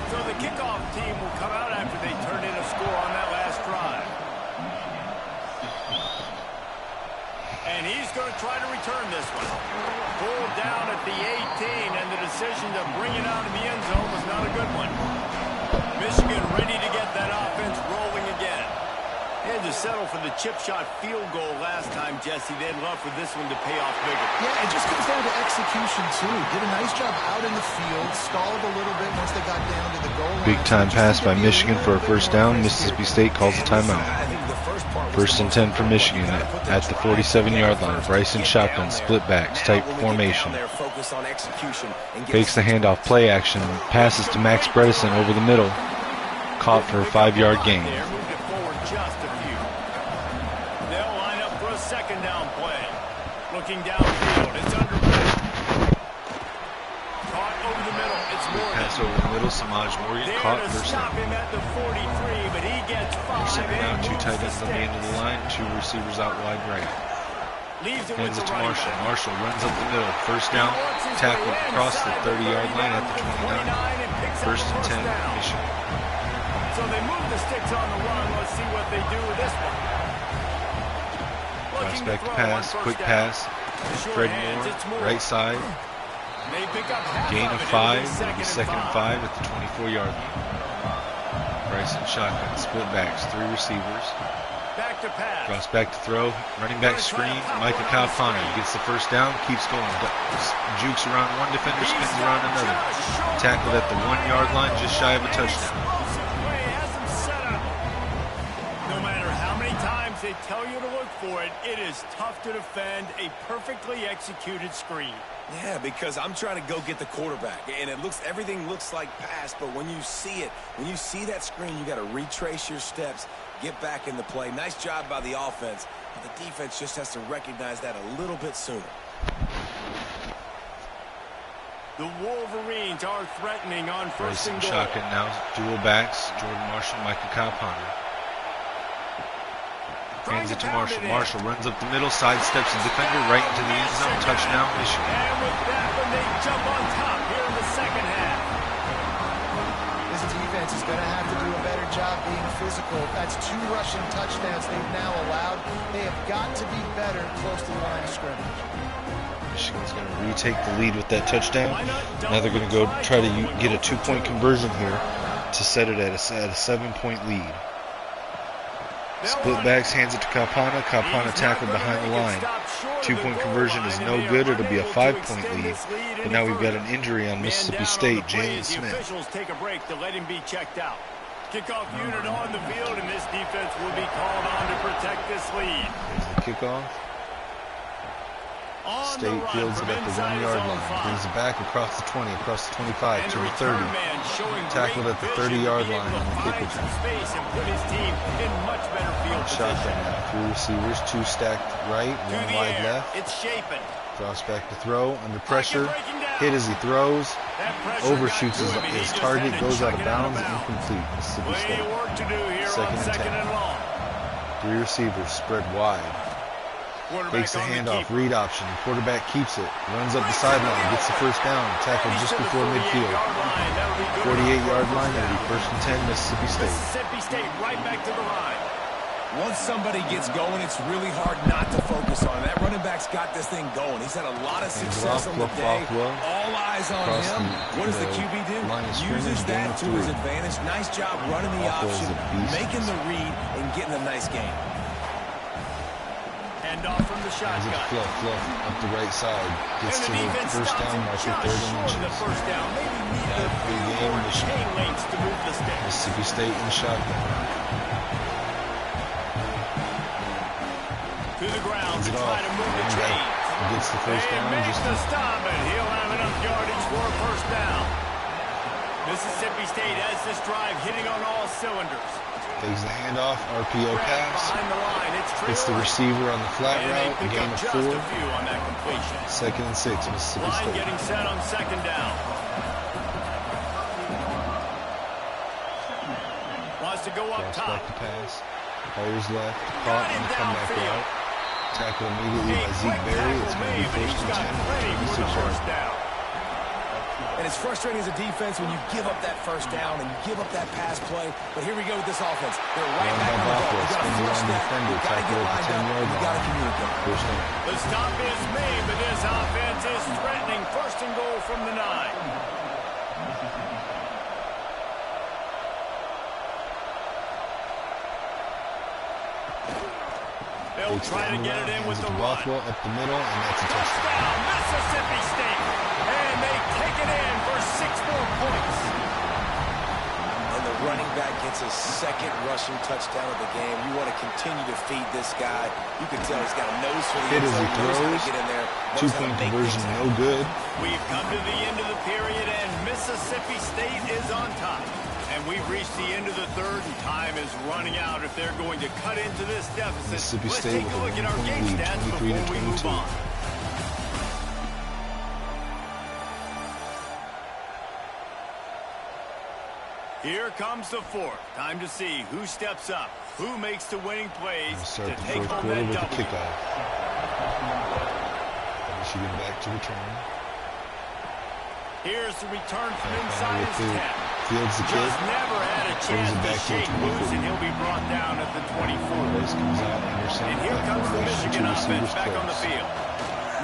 Speaker 1: So the kickoff team will come out after they turn in a score on that last drive. And he's going to try to return this one. Pulled down at the 18, and the decision to bring it out of the end zone was not a good one. Michigan ready to get that offense rolling again. They had to settle for the chip shot field goal last time, Jesse. They'd love for this one to pay off bigger.
Speaker 2: Yeah, it just comes down to execution, too. Did a nice job out in the field, stalled a little bit once they got down to the goal line.
Speaker 4: Big time pass by Michigan for a 1st down. Mississippi State calls a timeout. 1st and 10 for Michigan at the 47-yard line. Bryson shotgun, split backs, tight formation. Fakes the handoff, play action, passes to Max Bredesen over the middle. Caught for a 5-yard gain.
Speaker 1: They'll line up for a 2nd down play. Looking downfield, it's Underwood. Caught over the middle, it's Morgan.
Speaker 4: Pass over the middle, Samaj Morgan caught 1st down.
Speaker 1: Him at the 43, but he gets 5.
Speaker 4: Now 2 tight ends on the end of the line, 2 receivers out wide right. Hands it to Marshall. Marshall runs up the middle. 1st down, tackle across the 30-yard line at the 29. 1st and 10, Michigan.
Speaker 1: So they move the sticks on the run. Let's see what they do with this one.
Speaker 4: Drops back to pass, quick pass. Fred Moore, right side. Gain of 5, it'll be 2nd and 5 at the 24-yard line. Bryson shotgun, split backs, 3 receivers. Drops back to throw, running back screen. Micah Kalpana gets the 1st down, keeps going, jukes around one defender, spins around another. Tackled at the 1-yard line, just shy of a touchdown.
Speaker 1: No matter how many times they they tell you to look for it, it is tough to defend a perfectly executed screen.
Speaker 3: Yeah, because I'm trying to go get the quarterback, and everything looks like pass, but when you see it, when you see that screen, you got to retrace your steps, get back in the play. Nice job by the offense, but the defense just has to recognize that a little bit sooner.
Speaker 1: The Wolverines are threatening on first and goal.
Speaker 4: Shotgun now, dual backs, Jordan Marshall, Michael Carpenter. Hands it to Marshall. Marshall runs up the middle, sidesteps the defender right into the end zone. Touchdown, Michigan.
Speaker 1: And with that one, they jump on top here in the second half.
Speaker 2: This defense is going to have to do a better job being physical. That's 2 rushing touchdowns they've now allowed. They have got to be better close to the line of scrimmage.
Speaker 4: Michigan's going to retake the lead with that touchdown. Now they're going to go try to get a 2-point conversion here to set it at a 7-point lead. Split backs, hands it to Kapana. Kapana tackled behind the line. 2-point conversion is no good. It'll be a 5-point lead. But now we've got an injury on Mississippi State, James Smith.
Speaker 1: The officials take a break to let him be checked out. Kickoff unit on the field, and this defense will be called on to protect this lead.
Speaker 4: There's the kickoff. State fields it at the 1-yard line. Brings it back across the 20, across the 25 to the 30. Tackled at the 30-yard line on the kick return. Shotgun now. 3 receivers, 2 stacked right, 1 wide left.
Speaker 1: It's shaping.
Speaker 4: Drops back to throw, under pressure. Hit as he throws. Overshoots his target, goes out of bounds, incomplete. Mississippi State. Second and 10. 3 receivers spread wide. Takes the handoff, read option, the quarterback keeps it, runs up the sideline, gets the first down, tackled just before midfield. 48-yard line, that'll be first and 10, Mississippi State.
Speaker 1: Mississippi State right back to the line.
Speaker 3: Once somebody gets going, it's really hard not to focus on it. That running back's got this thing going. He's had a lot of success on the day. All eyes on him. What does the QB do? Uses that to his advantage. Nice job running the option, making the read, and getting a nice game.
Speaker 1: Off from the shotgun.
Speaker 4: Fluff up the right side. Gets to the first down marker, 3rd and inches. Big game, Mississippi State in the shotgun.
Speaker 1: To the ground to try to move the chains.
Speaker 4: Gets the first down.
Speaker 1: Just the stop, and he'll have enough yardage for a first down. Mississippi State has this drive hitting on all cylinders.
Speaker 4: Takes the handoff, RPO pass. Hits the receiver on the flat route, a gain of 4. 2nd and 6, Mississippi State.
Speaker 1: Getting set on 2nd down. Wants to go up top.
Speaker 4: Back to pass. Players left, caught on the comeback route. Tackled immediately by Zeke Berry. It's going to be first and 10, 26 yards.
Speaker 3: And it's frustrating as a defense when you give up that first down and you give up that pass play. But here we go with this offense. They're right back on the ball. You got to force that. You got to get lined up. You got to communicate.
Speaker 1: The stop is made, but this offense is threatening. First and goal from the 9. They'll try to get it in with the run.
Speaker 4: Up the middle, and that's a touchdown.
Speaker 1: Mississippi State. And they take it in for 6 more points.
Speaker 3: And the running back gets his 2nd rushing touchdown of the game. You want to continue to feed this guy. You can tell he's got a nose for the
Speaker 4: end zone. Knows how to
Speaker 3: get in there.
Speaker 4: 2-point conversion, no good.
Speaker 1: We've come to the end of the period, and Mississippi State is on top. And we've reached the end of the 3rd, and time is running out if they're going to cut into this deficit.
Speaker 4: Mississippi
Speaker 1: Let's
Speaker 4: State
Speaker 1: take a look at our game stats before we move on. Here comes the 4th. Time to see who steps up, who makes the winning plays
Speaker 4: Start
Speaker 1: to
Speaker 4: the
Speaker 1: take
Speaker 4: 4th
Speaker 1: home
Speaker 4: quarter
Speaker 1: that
Speaker 4: with
Speaker 1: W.
Speaker 4: the kickoff. Michigan back to return.
Speaker 1: Here's the return from inside his 10.
Speaker 4: Fields the kid.
Speaker 1: Just never had a chance to shake loose, and he'll be brought down at the 24.
Speaker 4: Comes out,
Speaker 1: and here comes the Michigan offense back on the field.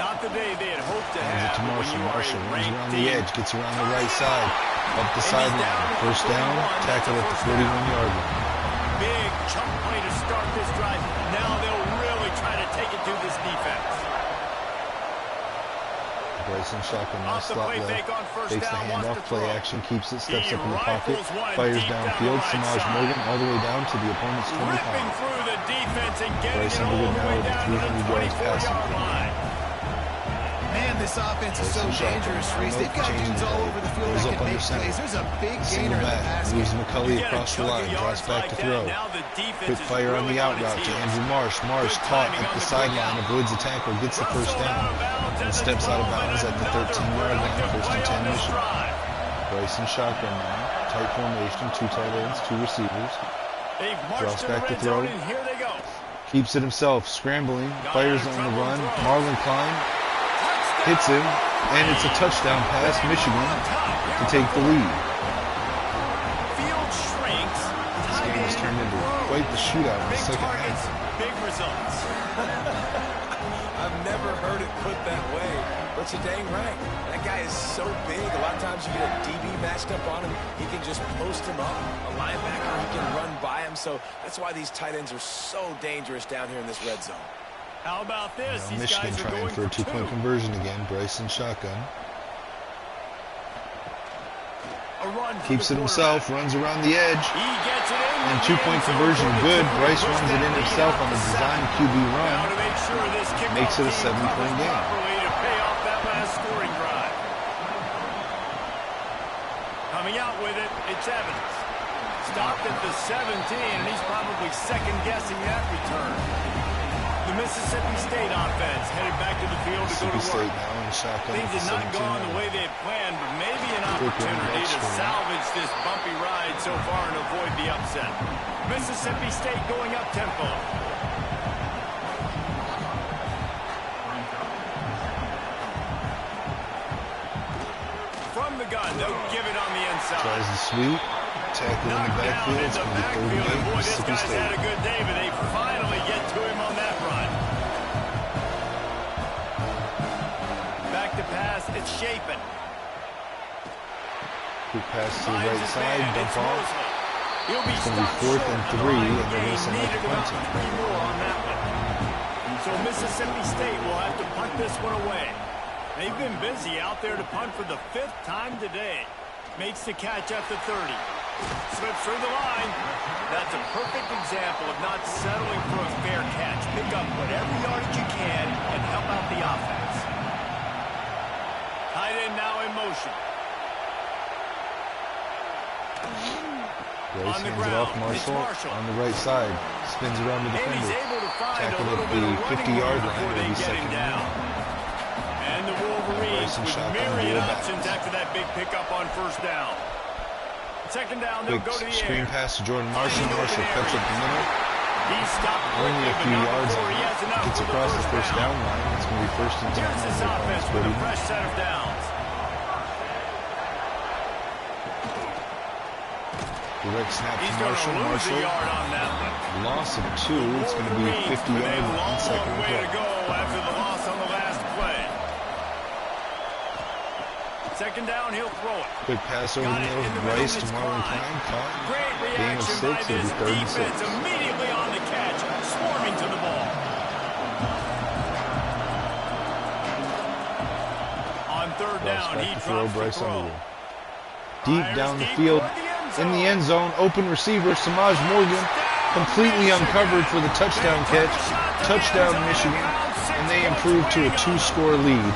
Speaker 1: Not the day they had hoped to have.
Speaker 4: To Marshall. Marshall runs around the edge, gets around the right side, up the sideline. First down, tackled at the 41-yard line.
Speaker 1: Big chunk play to start this drive. Now they'll really try to take it to this defense.
Speaker 4: Bryson shotgun, nice slot left. Takes the handoff, play action, keeps it, steps up in the pocket, fires downfield. Samaj Morgan all the way down to the opponent's 25. Bryson Morgan now over 300 yards passing.
Speaker 2: Man, this offense is so dangerous, Reese. They've got dudes all over the field that can make plays. There's a big gainer in the pass game.
Speaker 4: Moves McCulley across the line, drops back to throw. Quick fire on the out route to Andrew Marsh. Marsh caught at the sideline, avoids the tackle, gets the first down, and steps out of bounds at the 13-yard line. First and 10 mission. Bryson shotgun now. Tight formation, 2 tight ends, 2 receivers. Drops back to throw. Keeps it himself, scrambling, fires on the run. Marlon Klein hits him, and it's a touchdown pass, Michigan, to take the lead. This game has turned into quite the shootout in the second half.
Speaker 1: Big results.
Speaker 3: I've never heard it put that way, but you're dang right. That guy is so big. A lot of times you get a DB matched up on him. He can just post him up. A linebacker, he can run by him. So that's why these tight ends are so dangerous down here in this red zone.
Speaker 1: How about this?
Speaker 4: Now Michigan trying for a 2-point conversion again. Bryson shotgun. Keeps it himself, runs around the edge. And 2-point conversion good. Bryce runs it in himself on a design QB run. Makes it a 7-point game.
Speaker 1: Coming out with it, it's Evans. Stopped at the 17, and he's probably second-guessing that return. The Mississippi State offense headed back to the field to go to work. Things had not gone the way they had planned, but maybe an opportunity to salvage this bumpy ride so far and avoid the upset. Mississippi State going up tempo. From the gun, they'll give it on the inside.
Speaker 4: Tries the sweep. Tackle in the backfield. It's going to be 38, Mississippi State.
Speaker 1: Had a good day, but they finally get to him on that run. Back to pass, it's Shapen.
Speaker 4: Quick pass to the right side, dump off. It's going to be 4th and 3, and they're going to send it to punting.
Speaker 1: So Mississippi State will have to punt this one away. They've been busy out there to punt for the 5th time today. Makes the catch at the 30. Slips through the line. That's a perfect example of not settling for a fair catch. Pick up whatever yardage you can and help out the offense. Tight end now in motion.
Speaker 4: Grace hands it off Marshall on the right side. Spins around the defender. Tackled at the 50-yard line. It'll be second down.
Speaker 1: And the Wolverines with myriad options after that big pickup on first down. Second down, they'll go to the
Speaker 4: screen pass to Jordan Marshall. Marshall cuts up the middle.
Speaker 1: He's stopped
Speaker 4: only a few yards. Gets across the first down line. It's going to be 1st and 10.
Speaker 1: Here's this offense with a fresh set of downs.
Speaker 4: Direct snap to Marshall. Marshall. Loss of 2. It's going to be 50-yard line. Second and 12.
Speaker 1: After the loss on the last play. Second down, he'll throw it.
Speaker 4: Quick pass over the middle of Bryce to Marlon Klein. Caught. Gain of 6. It'll be 3rd and 6.
Speaker 1: Immediately on the catch, swarming to the ball. On 3rd down, he drops
Speaker 4: Bryce
Speaker 1: the throw.
Speaker 4: Deep down the field. In the end zone, open receiver, Samaj Morgan, completely uncovered for the touchdown catch. Touchdown, Michigan. And they improve to a 2-score lead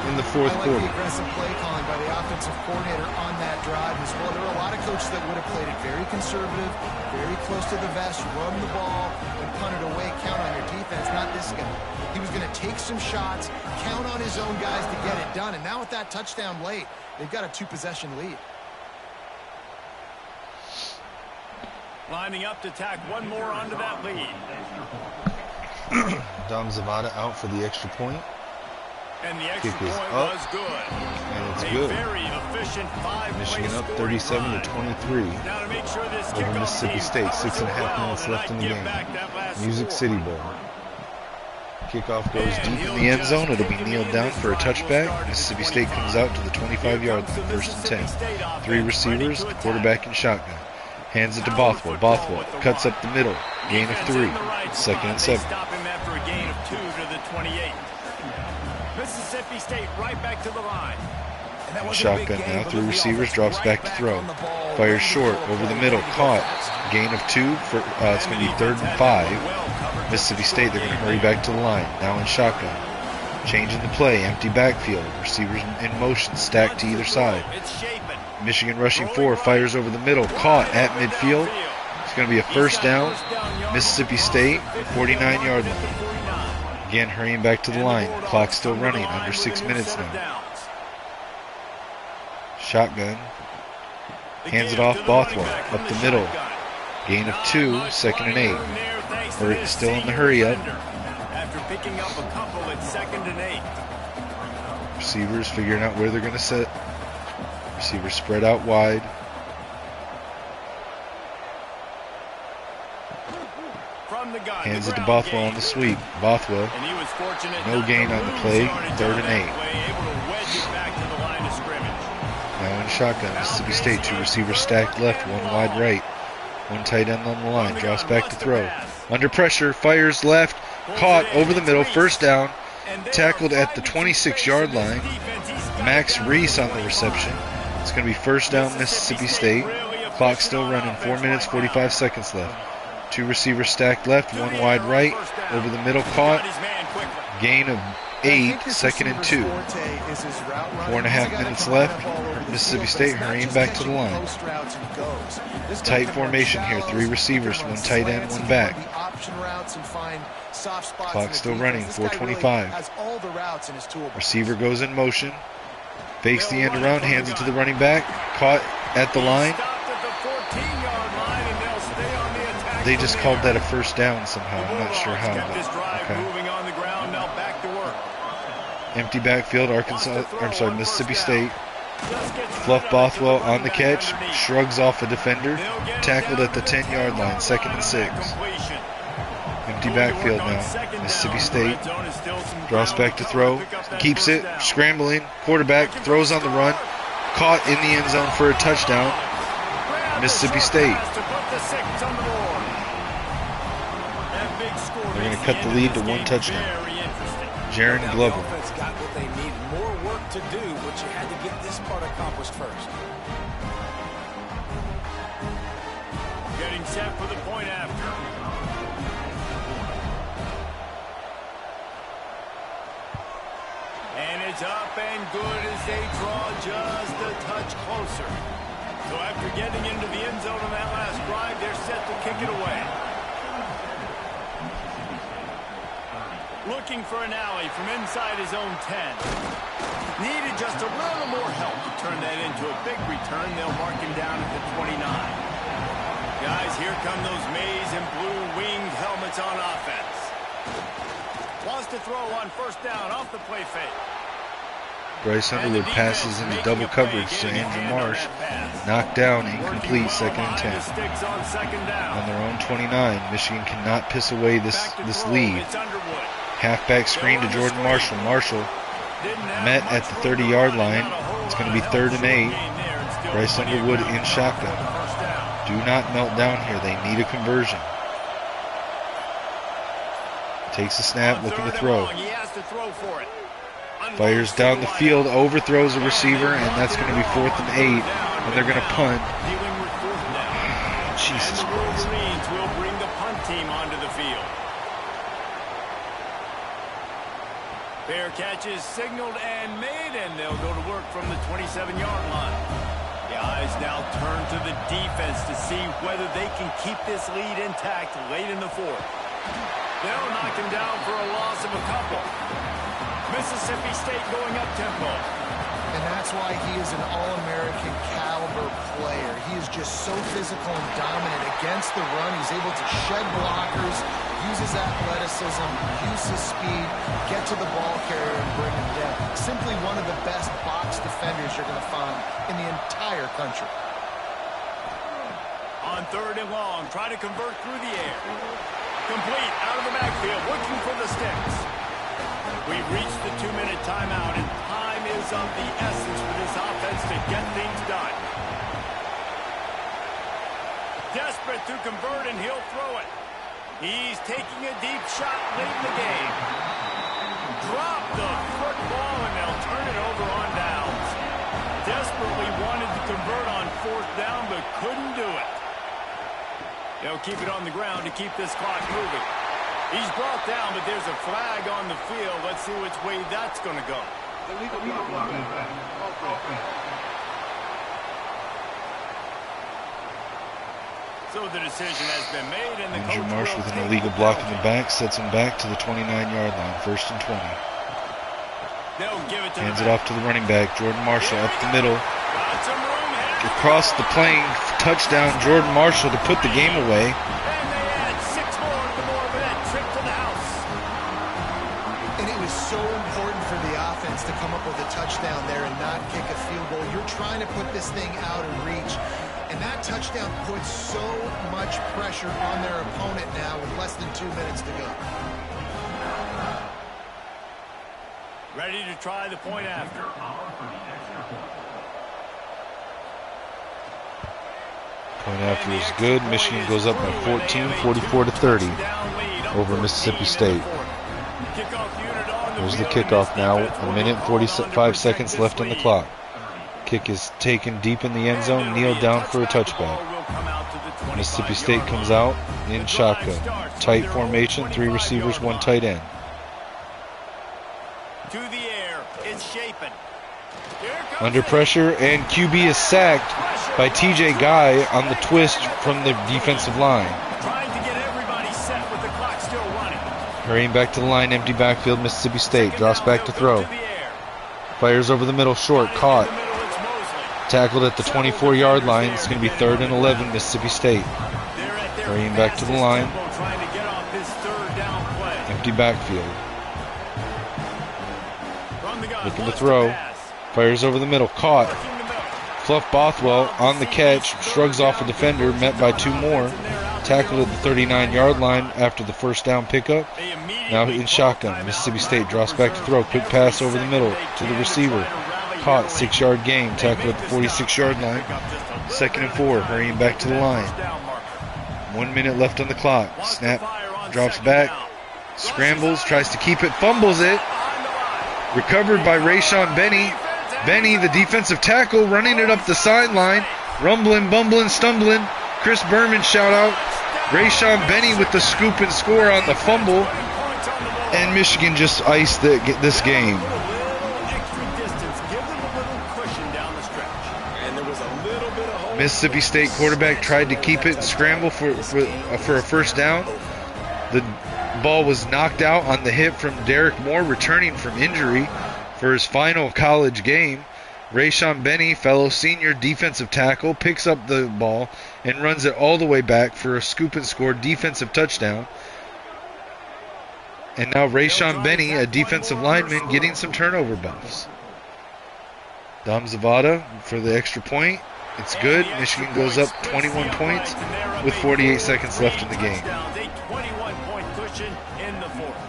Speaker 4: in the 4th quarter.
Speaker 2: The aggressive play calling by the offensive coordinator on that drive as well. There are a lot of coaches that would have played it very conservative, very close to the vest, run the ball, and punt it away, count on your defense. Not this guy. He was going to take some shots, count on his own guys to get it done. And now with that touchdown late, they've got a 2-possession lead.
Speaker 1: Lining up to tack one more onto that lead.
Speaker 4: Dom Zavada out for the extra point.
Speaker 1: And the extra point was good.
Speaker 4: And it's good.
Speaker 1: Very efficient 5-play
Speaker 4: Michigan up 37-23
Speaker 1: now to make sure this
Speaker 4: over Mississippi State. 6.5 minutes left in the game. Music City Bowl. Kickoff goes deep in the end zone. It'll be kneeled down for a touchback. Mississippi State comes out to the 25-yard line. 1st and 10. 3 receivers, quarterback in shotgun. Hands it to Bothwell. Bothwell cuts up the middle. Gain of 3. 2nd and 7.
Speaker 1: Stop him after a gain of 2 to the 28. Mississippi State right back to the line.
Speaker 4: Shotgun now, 3 receivers, drops back to throw. Fires short, over the middle, caught. Gain of 2, it's going to be 3rd and 5. Mississippi State, they're going to hurry back to the line. Now in shotgun. Changing the play, empty backfield. Receivers in motion, stacked to either side. Michigan rushing 4, fires over the middle, caught at midfield. It's going to be a first down. Mississippi State, 49-yard line. Again, hurrying back to the line. Clock still running, under 6 minutes now. Shotgun. Hands it off Bothwell, up the middle. Gain of 2, 2nd and 8. We're still in the hurry up.
Speaker 1: After picking up a couple at 2nd and 8.
Speaker 4: Receivers figuring out where they're going to set. Receivers spread out wide. Hands it to Bothwell on the sweep. Bothwell, no gain on the play, 3rd and 8. Now in shotgun, Mississippi State, 2 receivers stacked left, 1 wide right. 1 tight end on the line, drops back to throw. Under pressure, fires left, caught over the middle, first down, tackled at the 26-yard line. Max Reese on the reception. It's going to be first down, Mississippi State. Clock still running, 4 minutes, 45 seconds left. 2 receivers stacked left, 1 wide right, over the middle, caught. Gain of 8, 2nd and 2. 4.5 minutes left. Mississippi State hurrying back to the line. Tight formation here, 3 receivers, 1 tight end, 1 back. Clock still running, 4:25. Receiver goes in motion. Fakes the end around, hands it to the running back. Caught at the line. They just called that a first down somehow. I'm not sure how. Okay. Empty backfield, Mississippi State. Fluff Bothwell on the catch, shrugs off a defender, tackled at the 10-yard line, 2nd and 6. Empty backfield now. Mississippi State draws back to throw, keeps it, scrambling, quarterback throws on the run, caught in the end zone for a touchdown. Mississippi State. They're going to cut the lead to 1 touchdown. Jaron Glover.
Speaker 3: Got what they need, more work to do, but you had to get this part accomplished first.
Speaker 1: Getting set for the point after. And it's up and good as they draw just a touch closer. So after getting into the end zone on that last drive, they're set to kick it away. Looking for an alley from inside his own 10. Needed just a little more help to turn that into a big return. They'll mark him down at the 29. Guys, here come those maize and blue winged helmets on offense. Wants to throw on first down off the play fake.
Speaker 4: Bryce Underwood passes into double coverage to Andrew Marsh. Knocked down, incomplete, 2nd and 10. On their own 29, Michigan cannot piss away this lead. Halfback screen to Jordan Marshall. Marshall met at the 30-yard line. It's going to be 3rd and 8. Bryce Underwood in shotgun. Do not melt down here. They need a conversion. Takes a snap, looking to throw. Fires down the field, overthrows a receiver, and that's going to be 4th and 8. And they're going to punt. Jesus Christ.
Speaker 1: Wolverines will bring the punt team onto the field. Fair catch is signaled and made, and they'll go to work from the 27-yard line. The eyes now turn to the defense to see whether they can keep this lead intact late in the 4th. They'll knock him down for a loss of a couple. Mississippi State going up tempo.
Speaker 2: And that's why he is an All-American caliber player. He is just so physical and dominant against the run. He's able to shed blockers, use his athleticism, use his speed, get to the ball carrier and bring him down. Simply one of the best box defenders you're going to find in the entire country.
Speaker 1: On 3rd and long, try to convert through the air. Complete out of the backfield, looking for the sticks. We've reached the 2-minute timeout, and time is of the essence for this offense to get things done. Desperate to convert, and he'll throw it. He's taking a deep shot late in the game. drop the football, and they'll turn it over on downs. Desperately wanted to convert on 4th down, but couldn't do it. They'll keep it on the ground to keep this clock moving. He's brought down, but there's a flag on the field. Let's see which way that's going to go. So the decision has been made, and the
Speaker 4: Andrew
Speaker 1: coach
Speaker 4: Marsh
Speaker 1: will
Speaker 4: with an
Speaker 1: take
Speaker 4: illegal
Speaker 1: the
Speaker 4: block in
Speaker 1: play.
Speaker 4: the back sets him back to the 29-yard line, 1st and 20.
Speaker 1: They'll give it to
Speaker 4: Hands
Speaker 1: the
Speaker 4: it off to the running back, Jordan Marshall, up the middle.
Speaker 1: Got some room here.
Speaker 4: Across the plane, touchdown, Jordan Marshall to put the game away.
Speaker 1: And they add 6 more to the board with that trip to the house.
Speaker 2: And it was so important for the offense to come up with a touchdown there and not kick a field goal. You're trying to put this thing out of reach. And that touchdown puts so much pressure on their opponent now with less than 2 minutes to go.
Speaker 1: Ready to try the point after.
Speaker 4: Point after is good. Michigan goes up by 14, 44-30 over Mississippi State. There's the kickoff now. 1 minute and 45 seconds left on the clock. Kick is taken deep in the end zone, kneeled down for a touchback. Mississippi State comes out in shotgun. Tight formation, 3 receivers, 1 tight end.
Speaker 1: To the air, it's Shapen.
Speaker 4: Under pressure, and QB is sacked by TJ Guy on the twist from the defensive line.
Speaker 1: Trying to get everybody set with the clock still running.
Speaker 4: Hurrying back to the line, empty backfield, Mississippi State. Drops back to throw. Fires over the middle, short, caught. Tackled at the 24-yard line. It's going to be 3rd and 11, Mississippi State. Hurrying back to the line. Empty backfield. Looking to throw. Fires over the middle, caught. Fluff Bothwell on the catch. Shrugs off a defender, met by 2 more. Tackled at the 39-yard line after the 1st down pickup. Now in shotgun. Mississippi State drops back to throw. Quick pass over the middle to the receiver. Caught, 6-yard gain, tackled at the 46-yard line. 2nd and 4, hurrying back to the line. 1 minute left on the clock. Snap, drops back, scrambles, tries to keep it, fumbles it. Recovered by Rayshawn Benny. Benny, the defensive tackle, running it up the sideline. Rumbling, bumbling, stumbling. Chris Berman shout out. Rayshawn Benny with the scoop and score on the fumble. And Michigan just iced this game. Mississippi State quarterback tried to keep it and scramble for a 1st down. The ball was knocked out on the hit from Derek Moore, returning from injury for his final college game. Rayshawn Benny, fellow senior defensive tackle, picks up the ball and runs it all the way back for a scoop and score defensive touchdown. And now Rayshawn Benny, a defensive lineman, getting some turnover buffs. Dom Zavada for the extra point. It's good. Michigan goes up 21 points with 48 seconds left in the game.
Speaker 1: A 21-point cushion in the 4th.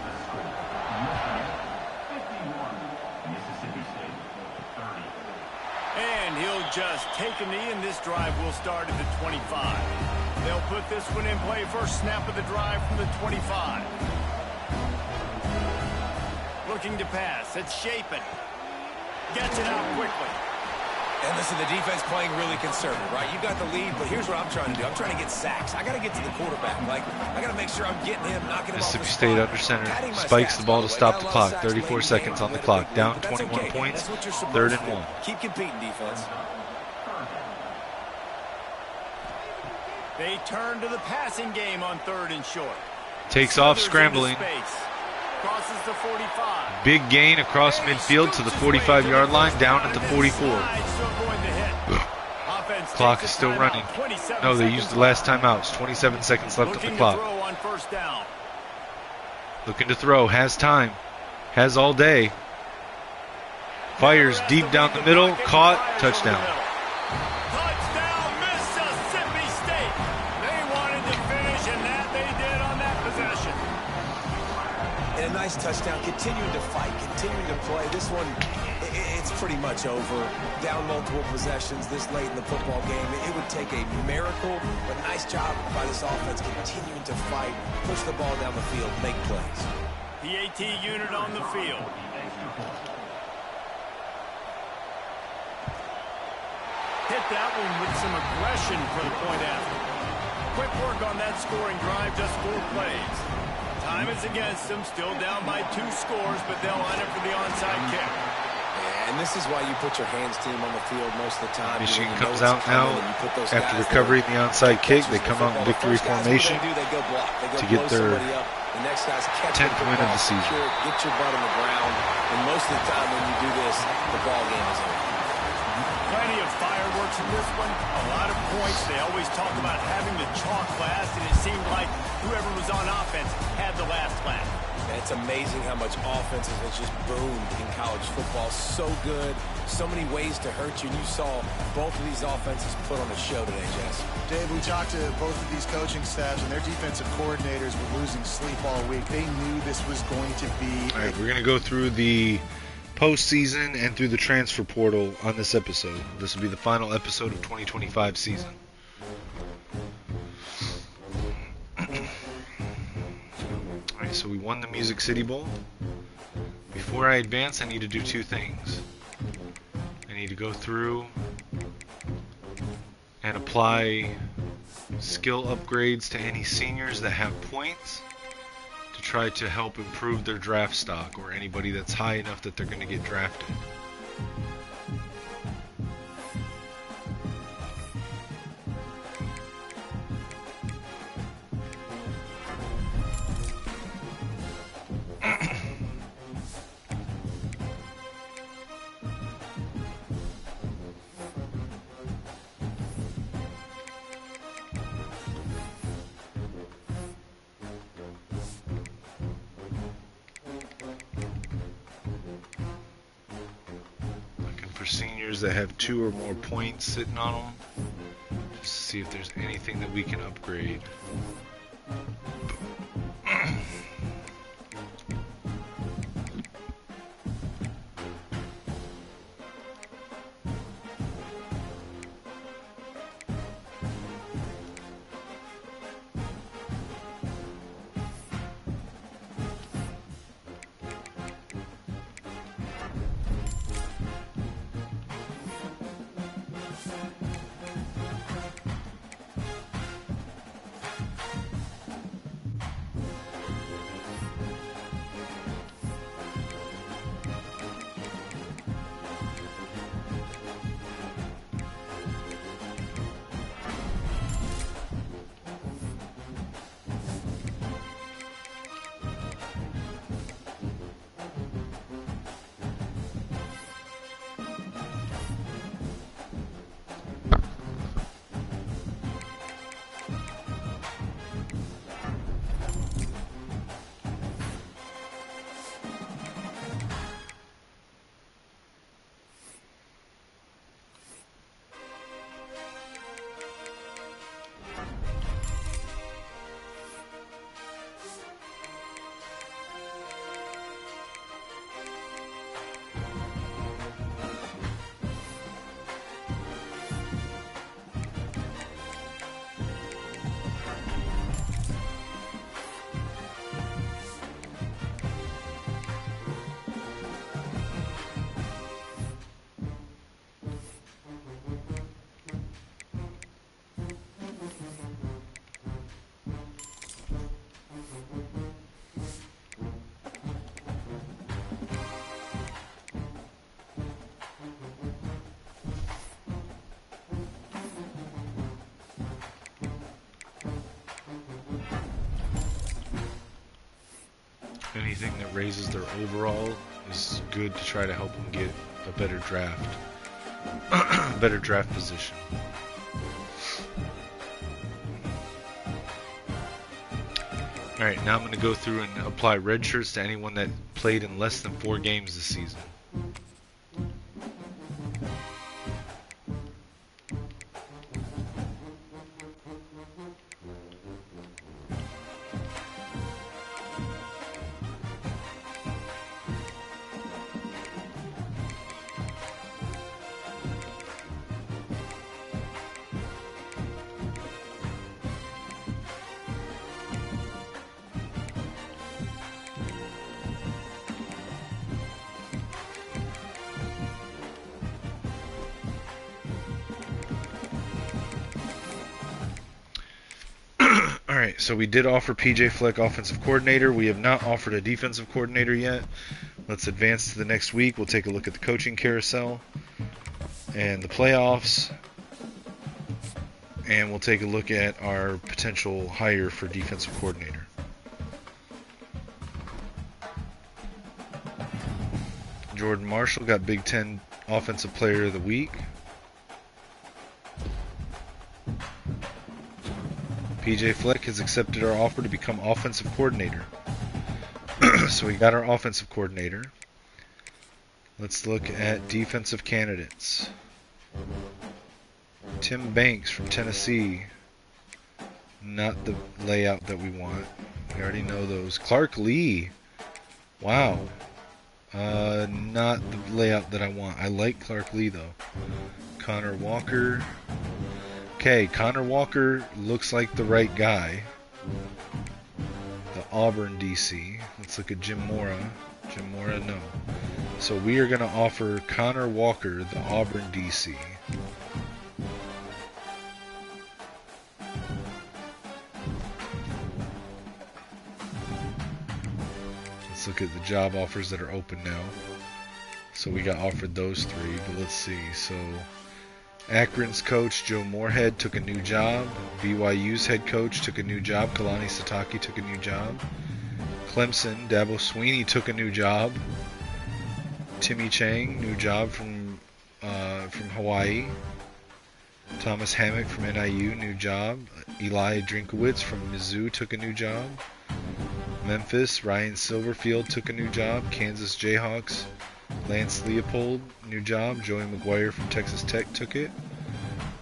Speaker 1: And he'll just take a knee, and this drive will start at the 25. They'll put this one in play. First snap of the drive from the 25. Looking to pass. It's Shapen. Gets it out quickly.
Speaker 3: And listen, the defense playing really conservative, right? You got the lead, but here's what I'm trying to do. I'm trying to get sacks. I got to get to the quarterback. I got to make sure I'm getting him, knocking him off the
Speaker 4: Mississippi State under center. Spikes the ball to stop the clock. 34 seconds on the clock. Down 21 points. 3rd and 1.
Speaker 3: Keep competing, defense.
Speaker 1: They turn to the passing game on 3rd and short.
Speaker 4: Takes off scrambling.
Speaker 1: Crosses the 45.
Speaker 4: Big gain across midfield to the 45-yard line, down at the 44. Clock is still running. No, they used the last timeouts. 27 seconds left on the clock. Looking to throw. Has time. Has all day. Fires deep down the middle. Caught. Touchdown.
Speaker 1: Touchdown, Mississippi State. They wanted to finish, and that they did on that possession.
Speaker 3: And a nice touchdown. Continuing to fight. Continuing to play. This one, it's pretty much over. Down multiple possessions this late in the football game. It would take a miracle, but nice job by this offense continuing to fight, push the ball down the field, make plays.
Speaker 1: The AT unit on the field. Hit that one with some aggression for the point after. Quick work on that scoring drive, just 4 plays. Time is against them, still down by 2 scores, but they'll line up for the onside kick.
Speaker 3: And this is why you put your hands team on the field most of the time.
Speaker 4: Michigan comes out now after recovering the onside kick. They come out in victory formation to get their 10th win of the season.
Speaker 3: Get your butt on the ground, and most of the time when you do this, the ball game is over.
Speaker 1: Plenty of fireworks in this one. A lot of points. They always talk about having the chalk last, and it seemed like whoever was on offense had the last laugh.
Speaker 3: And it's amazing how much offense has just boomed in college football. So good. So many ways to hurt you. And you saw both of these offenses put on a show today, Jess.
Speaker 2: Dave, we talked to both of these coaching staffs, and their defensive coordinators were losing sleep all week. They knew this was going to be...
Speaker 4: All right, we're going to go through the postseason and through the transfer portal on this episode. This will be the final episode of 2025 season. Alright, so we won the Music City Bowl. Before I advance, I need to do 2 things. I need to go through and apply skill upgrades to any seniors that have points to try to help improve their draft stock, or anybody that's high enough that they're going to get drafted. Seniors that have 2 or more points sitting on them, just to see if there's anything that we can upgrade. Anything that raises their overall is good to try to help them get a better draft, better draft position. Alright, now I'm going to go through and apply red shirts to anyone that played in less than 4 games this season. Alright, so we did offer PJ Fleck offensive coordinator. We have not offered a defensive coordinator yet. Let's advance to the next week. We'll take a look at the coaching carousel and the playoffs. And we'll take a look at our potential hire for defensive coordinator. Jordan Marshall got Big Ten Offensive Player of the Week. PJ Fleck has accepted our offer to become offensive coordinator. So we got our offensive coordinator. Let's look at defensive candidates. Tim Banks from Tennessee. Not the layout that we want. We already know those. Clark Lee. Wow. Not the layout that I want. I like Clark Lee though. Connor Walker. Okay, Connor Walker looks like the right guy. The Auburn DC. Let's look at Jim Mora. Jim Mora, no. So we are going to offer Connor Walker, the Auburn DC. Let's look at the job offers that are open now. So we got offered those three, but let's see. So Akron's coach Joe Moorhead took a new job. BYU's head coach took a new job. Kalani Sitake took a new job. Clemson, Dabo Swinney took a new job. Timmy Chang, new job from Hawaii. Thomas Hammock from NIU, new job. Eli Drinkowitz from Mizzou took a new job. Memphis, Ryan Silverfield took a new job. Kansas Jayhawks, Lance Leopold, new job. Joey McGuire from Texas Tech took it.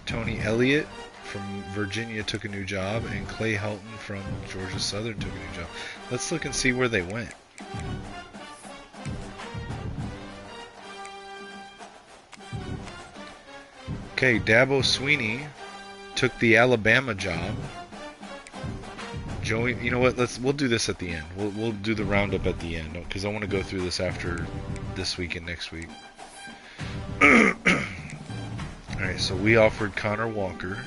Speaker 4: Tony Elliott from Virginia took a new job. And Clay Helton from Georgia Southern took a new job. Let's look and see where they went. Okay, Dabo Swinney took the Alabama job. Joey, you know what? We'll do this at the end. We'll do the roundup at the end because I want to go through this after this week and next week. All right, so we offered Connor Walker.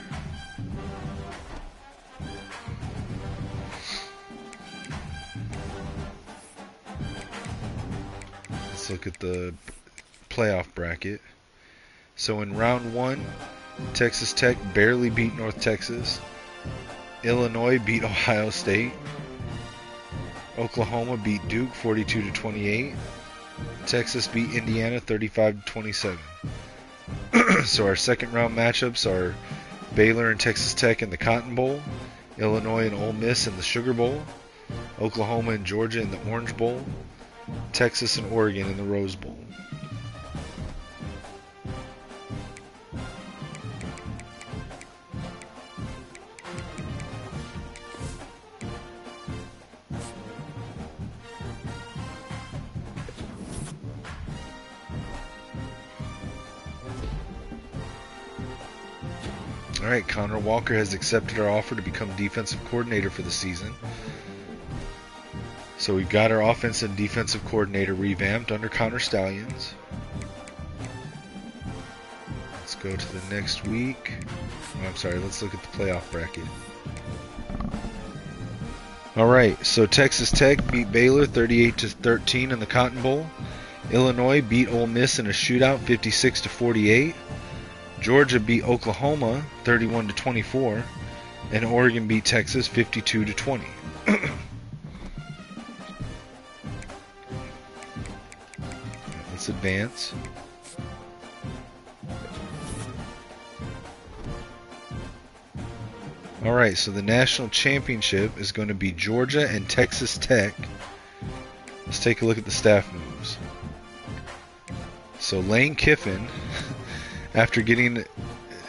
Speaker 4: Let's look at the playoff bracket. So in round one, Texas Tech barely beat North Texas. Illinois beat Ohio State. Oklahoma beat Duke 42-28. Texas beat Indiana 35-27. So our second round matchups are Baylor and Texas Tech in the Cotton Bowl, Illinois and Ole Miss in the Sugar Bowl, Oklahoma and Georgia in the Orange Bowl, Texas and Oregon in the Rose Bowl. All right, Connor Walker has accepted our offer to become defensive coordinator for the season. So we've got our offensive and defensive coordinator revamped under Connor Stallions. Let's go to the next week. Oh, I'm sorry, let's look at the playoff bracket. All right, so Texas Tech beat Baylor 38-13 in the Cotton Bowl. Illinois beat Ole Miss in a shootout 56-48. Georgia beat Oklahoma 31-24, and Oregon beat Texas 52-20. Let's advance. All right, so the national championship is going to be Georgia and Texas Tech. Let's take a look at the staff moves. So Lane Kiffin, after getting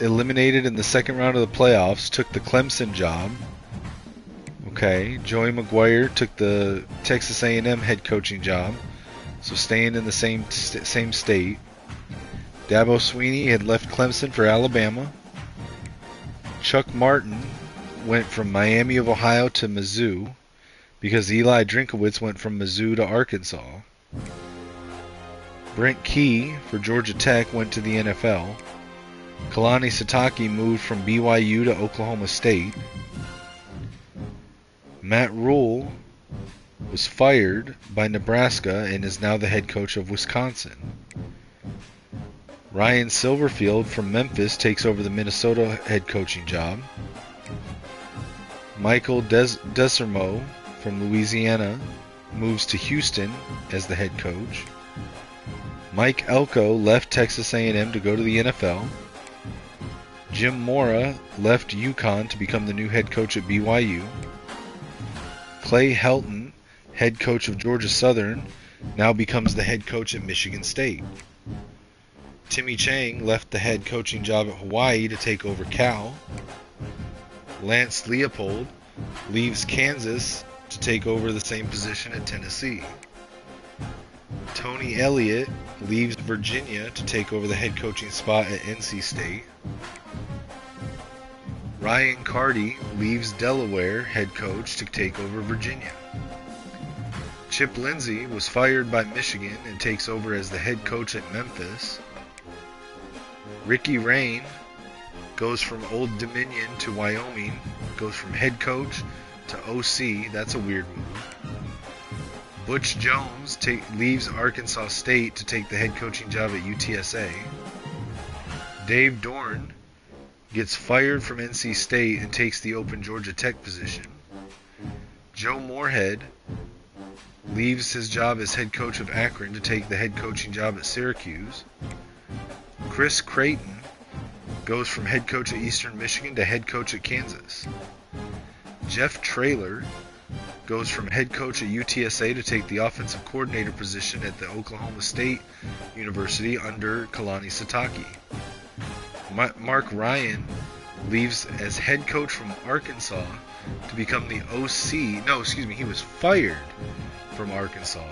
Speaker 4: eliminated in the second round of the playoffs, took the Clemson job. Okay, Joey McGuire took the Texas A&M head coaching job, so staying in the same state. Dabo Swinney had left Clemson for Alabama. Chuck Martin went from Miami of Ohio to Mizzou because Eli Drinkowitz went from Mizzou to Arkansas. Brent Key for Georgia Tech went to the NFL. Kalani Sitake moved from BYU to Oklahoma State. Matt Rule was fired by Nebraska and is now the head coach of Wisconsin. Ryan Silverfield from Memphis takes over the Minnesota head coaching job. Michael Desormeaux from Louisiana moves to Houston as the head coach. Mike Elko left Texas A&M to go to the NFL. Jim Mora left UConn to become the new head coach at BYU. Clay Helton, head coach of Georgia Southern, now becomes the head coach at Michigan State. Timmy Chang left the head coaching job at Hawaii to take over Cal. Lance Leopold leaves Kansas to take over the same position at Tennessee. Tony Elliott leaves Virginia to take over the head coaching spot at NC State. Ryan Carty leaves Delaware head coach to take over Virginia. Chip Lindsey was fired by Michigan and takes over as the head coach at Memphis. Ricky Rain goes from Old Dominion to Wyoming, goes from head coach to OC. That's a weird move. Butch Jones leaves Arkansas State to take the head coaching job at UTSA. Dave Dorn gets fired from NC State and takes the open Georgia Tech position. Joe Moorhead leaves his job as head coach of Akron to take the head coaching job at Syracuse. Chris Creighton goes from head coach at Eastern Michigan to head coach at Kansas. Jeff Traylor goes from head coach at UTSA to take the offensive coordinator position at the Oklahoma State University under Kalani Sitake. Mark Ryan leaves as head coach from Arkansas to become the OC. He was fired from Arkansas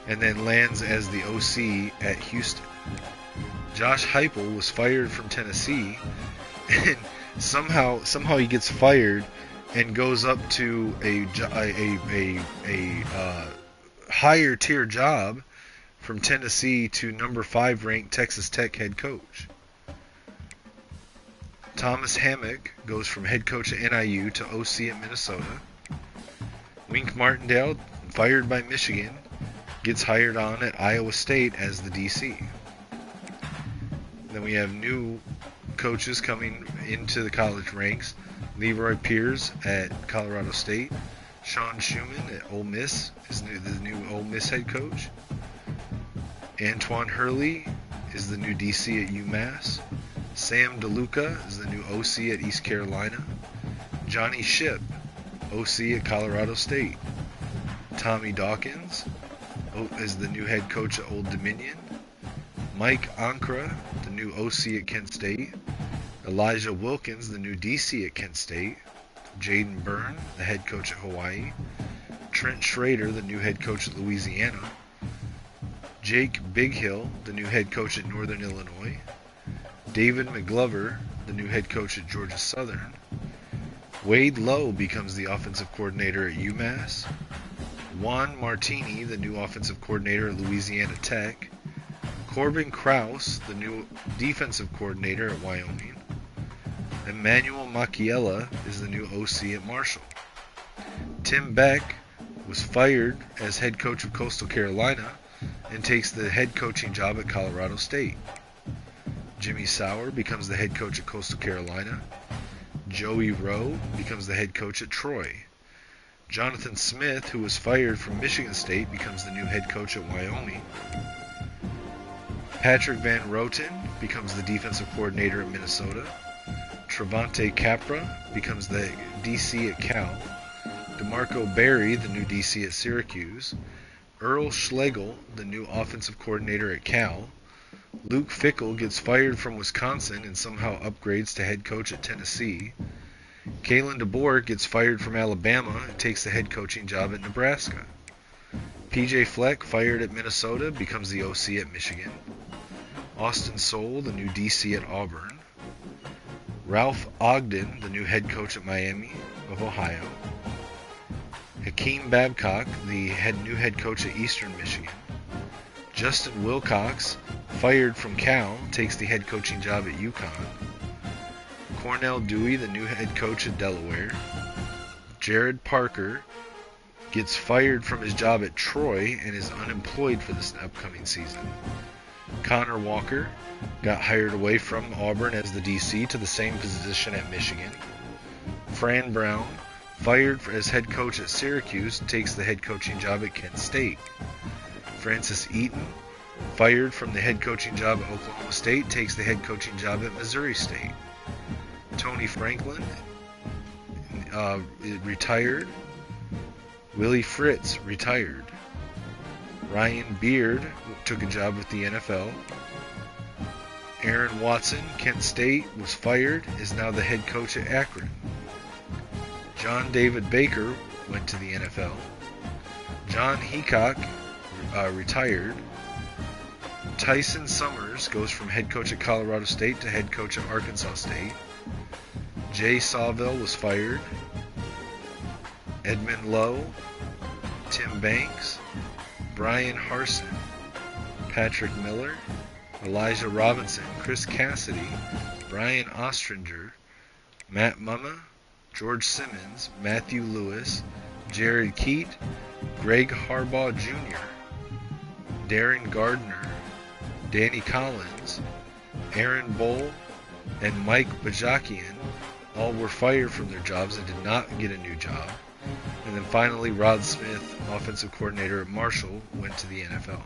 Speaker 4: and then lands as the OC at Houston. Josh Heupel was fired from Tennessee, and somehow he gets fired and goes up to a higher tier job from Tennessee to number 5 ranked Texas Tech head coach. Thomas Hammock goes from head coach at NIU to OC at Minnesota. Wink Martindale, fired by Michigan, gets hired on at Iowa State as the DC. Then we have new coaches coming into the college ranks. Leroy Pierce at Colorado State. Sean Schumann at Ole Miss is the new Ole Miss head coach. Antoine Hurley is the new DC at UMass. Sam DeLuca is the new OC at East Carolina. Johnny Shipp, OC at Colorado State. Tommy Dawkins is the new head coach at Old Dominion. Mike Ankra, the new OC at Kent State. Elijah Wilkins, the new DC at Kent State. Jaden Byrne, the head coach at Hawaii. Trent Schrader, the new head coach at Louisiana. Jake Bighill, the new head coach at Northern Illinois. David McGlover, the new head coach at Georgia Southern. Wade Lowe becomes the offensive coordinator at UMass. Juan Martini, the new offensive coordinator at Louisiana Tech. Corbin Krause, the new defensive coordinator at Wyoming. Emmanuel Macchiella is the new OC at Marshall. Tim Beck was fired as head coach of Coastal Carolina and takes the head coaching job at Colorado State. Jimmy Sauer becomes the head coach at Coastal Carolina. Joey Rowe becomes the head coach at Troy. Jonathan Smith, who was fired from Michigan State, becomes the new head coach at Wyoming. Patrick Van Roten becomes the defensive coordinator at Minnesota. Travante Capra becomes the DC at Cal. DeMarco Berry, the new DC at Syracuse. Earl Schlegel, the new offensive coordinator at Cal. Luke Fickell gets fired from Wisconsin and somehow upgrades to head coach at Tennessee. Kalen DeBoer gets fired from Alabama and takes the head coaching job at Nebraska. PJ Fleck, fired at Minnesota, becomes the OC at Michigan. Austin Soule, the new DC at Auburn. Ralph Ogden, the new head coach at Miami of Ohio. Hakeem Babcock, the new head coach at Eastern Michigan. Justin Wilcox, fired from Cal, takes the head coaching job at UConn. Cornell Dewey, the new head coach at Delaware. Jared Parker gets fired from his job at Troy and is unemployed for this upcoming season. Connor Walker got hired away from Auburn as the DC to the same position at Michigan. Fran Brown, fired as head coach at Syracuse, takes the head coaching job at Kent State. Francis Eaton, fired from the head coaching job at Oklahoma State, takes the head coaching job at Missouri State. Tony Franklin retired. Willie Fritz retired. Ryan Beard took a job with the NFL. Aaron Watson, Kent State, was fired, is now the head coach at Akron. John David Baker went to the NFL. John Heacock retired. Tyson Summers goes from head coach at Colorado State to head coach at Arkansas State. Jay Sawville was fired. Edmund Lowe, Tim Banks, Brian Harsin, Patrick Miller, Elijah Robinson, Chris Cassidy, Brian Ostringer, Matt Mumma, George Simmons, Matthew Lewis, Jared Keat, Greg Harbaugh Jr., Darren Gardner, Danny Collins, Aaron Bowl, and Mike Bajakian all were fired from their jobs and did not get a new job. And then finally, Rod Smith, offensive coordinator at Marshall, went to the NFL.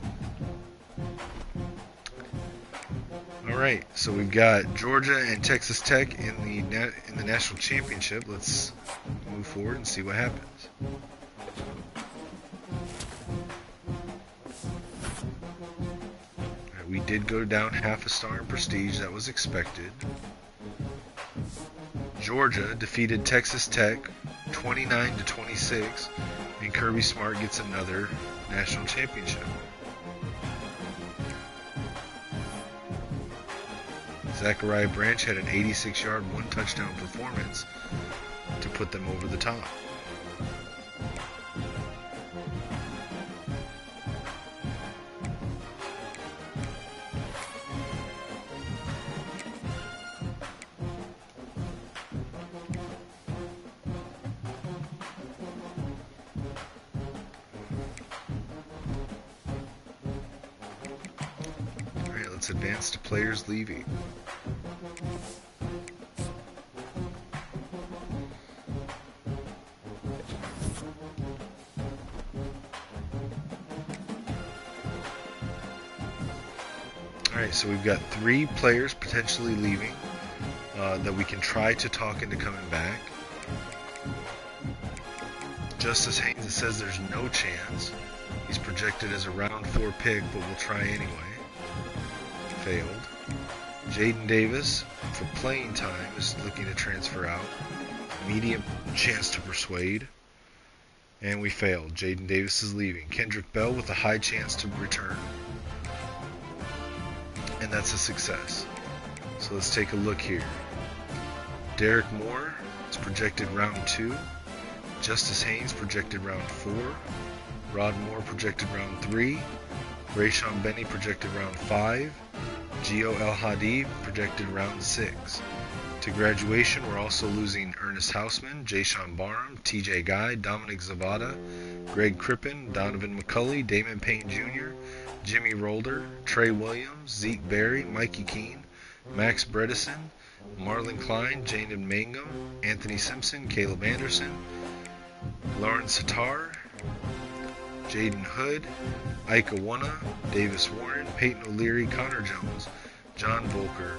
Speaker 4: All right, so we've got Georgia and Texas Tech in the national championship. Let's move forward and see what happens. All right, we did go down half a star in prestige. That was expected. Georgia defeated Texas Tech 29-26, and Kirby Smart gets another national championship. Zachariah Branch had an 86-yard, one-touchdown performance to put them over the top. All right, let's advance to players leaving. Alright, so we've got 3 players potentially leaving that we can try to talk into coming back. Justice Haynes, it says there's no chance. He's projected as a round 4 pick, but we'll try anyway. Failed. Jaden Davis, for playing time, is looking to transfer out. Medium chance to persuade. And we failed. Jaden Davis is leaving. Kendrick Bell with a high chance to return. And that's a success. So let's take a look here. Derek Moore is projected round 2. Justice Haynes projected round 4. Rod Moore projected round 3. Rayshawn Benny projected round 5. Gio El Hadi projected round 6. To graduation, we're also losing Ernest Hausman, Jayshawn Barham, TJ Guy, Dominic Zavada, Greg Crippen, Donovan McCulley, Damon Payne Jr., Jimmy Rolder, Trey Williams, Zeke Berry, Mikey Keene, Max Bredesen, Marlon Klein, Jaden Mangum, Anthony Simpson, Caleb Anderson, Lauren Satar, Jaden Hood, Ike Awuna, Davis Warren, Peyton O'Leary, Connor Jones, John Volker,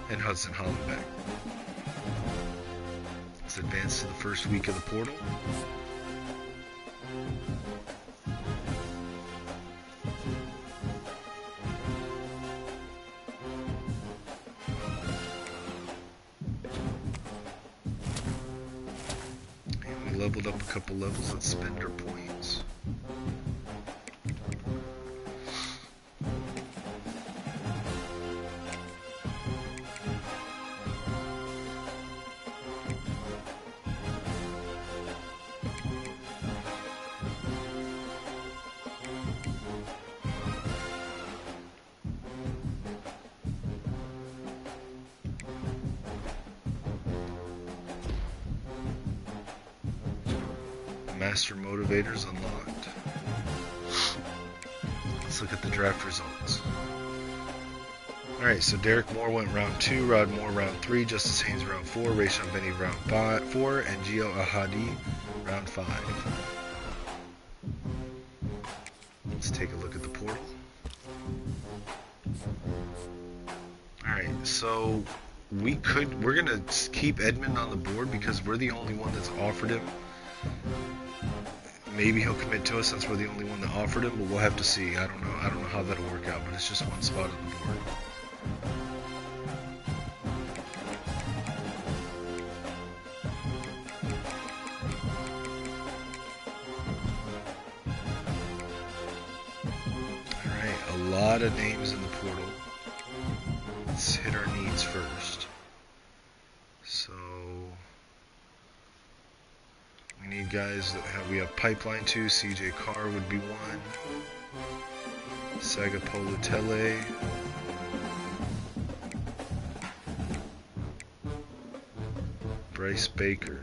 Speaker 4: and Hudson Hollenbeck. Let's advance to the first week of the portal. And we leveled up a couple levels. Let's spend our points. Master Motivators unlocked. Let's look at the draft results. Alright, so Derek Moore went round 2, Rod Moore round 3, Justice Haynes round 4, Rayshon Benny round 4, and Gio Ahadi round 5. Let's take a look at the portal. Alright, so we're gonna keep Edmund on the board because we're the only one that's offered him. Maybe he'll commit to us since we're the only one that offered him, but we'll have to see. I don't know how that'll work out, but it's just one spot on the board. Alright, a lot of names in the portal. Let's hit our needs first. So we need guys that we have pipeline to. CJ Carr would be one. Sagapola Tele. Bryce Baker.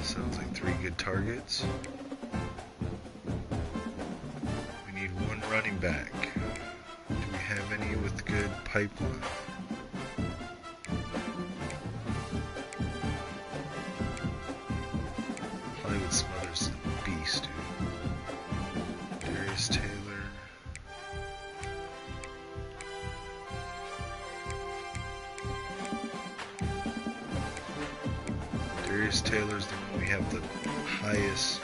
Speaker 4: Sounds like 3 good targets. We need 1 running back. Do we have any with good pipeline? Hollywood Smothers is a beast, dude. Darius Taylor. Darius Taylor's the one we have the highest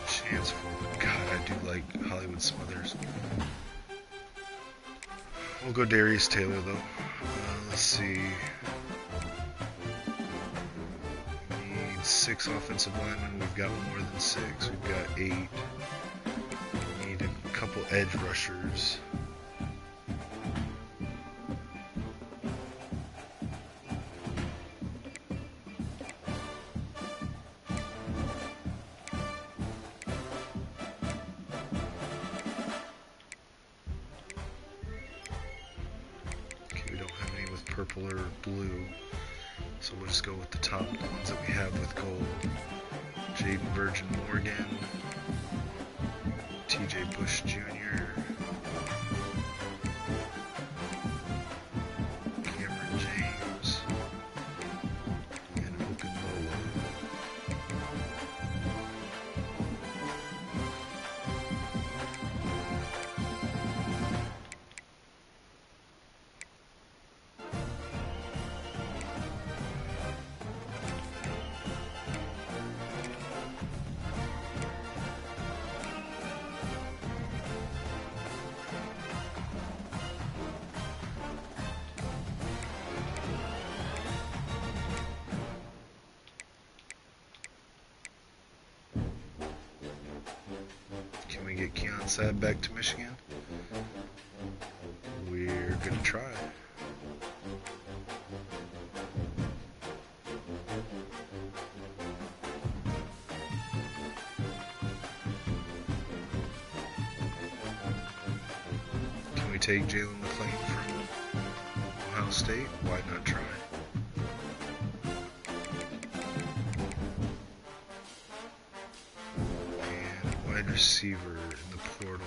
Speaker 4: chance for. God, I do like Hollywood Smothers. We'll go Darius Taylor though. Let's see. We need 6 offensive linemen. We've got more than 6. We've got 8. We need a couple edge rushers. Purple or blue, so we'll just go with the top ones that we have with gold. Jaden Virgin Morgan, TJ Bush Jr., Cameron James, and Okunlola. Can we get Keon Sabb back to Michigan? We're gonna try. Can we take Jalen McClain from Ohio State? Why not try? Receiver in the portal.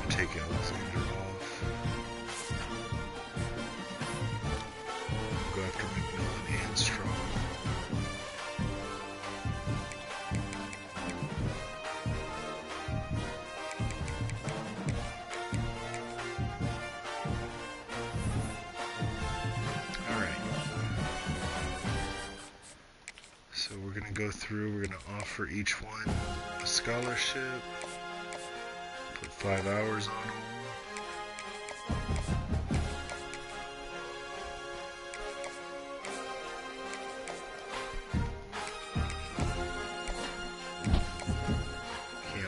Speaker 4: Take Alexander off. Go after McMillan and Strong. go through. We're going to offer each one a scholarship. Put 5 hours on them.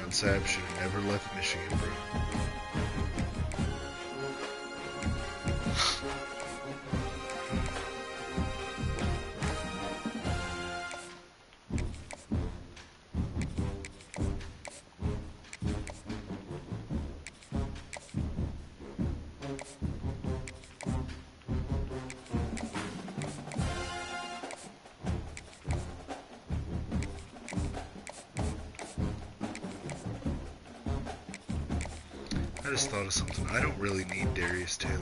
Speaker 4: Sapp should have never left Michigan, bro. I just thought of something. I don't really need Darius Taylor.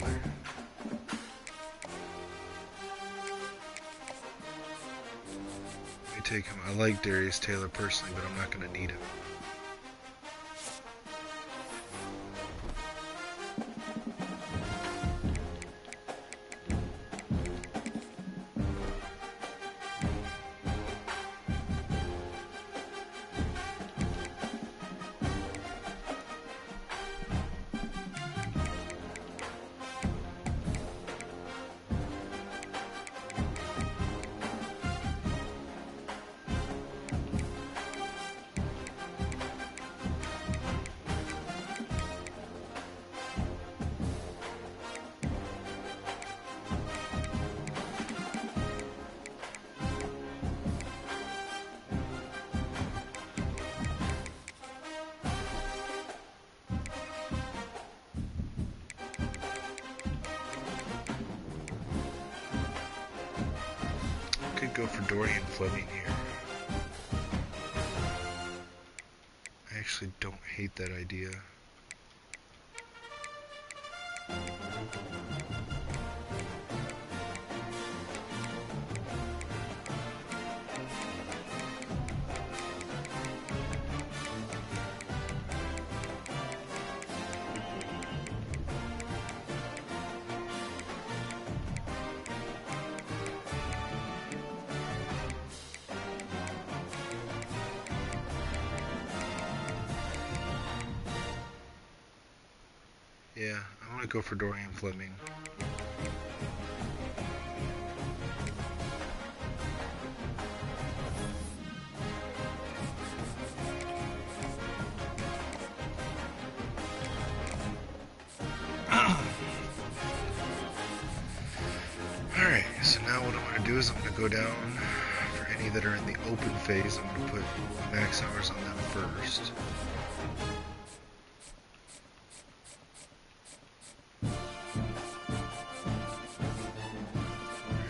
Speaker 4: Let me take him. I like Darius Taylor personally, but I'm not going to need him. Could go for Dorian Fleming here. I actually don't hate that idea. Yeah, I want to go for Dorian Fleming. Alright, so now what I'm going to do is I'm going to go down for any that are in the open phase. I'm going to put max hours on them first.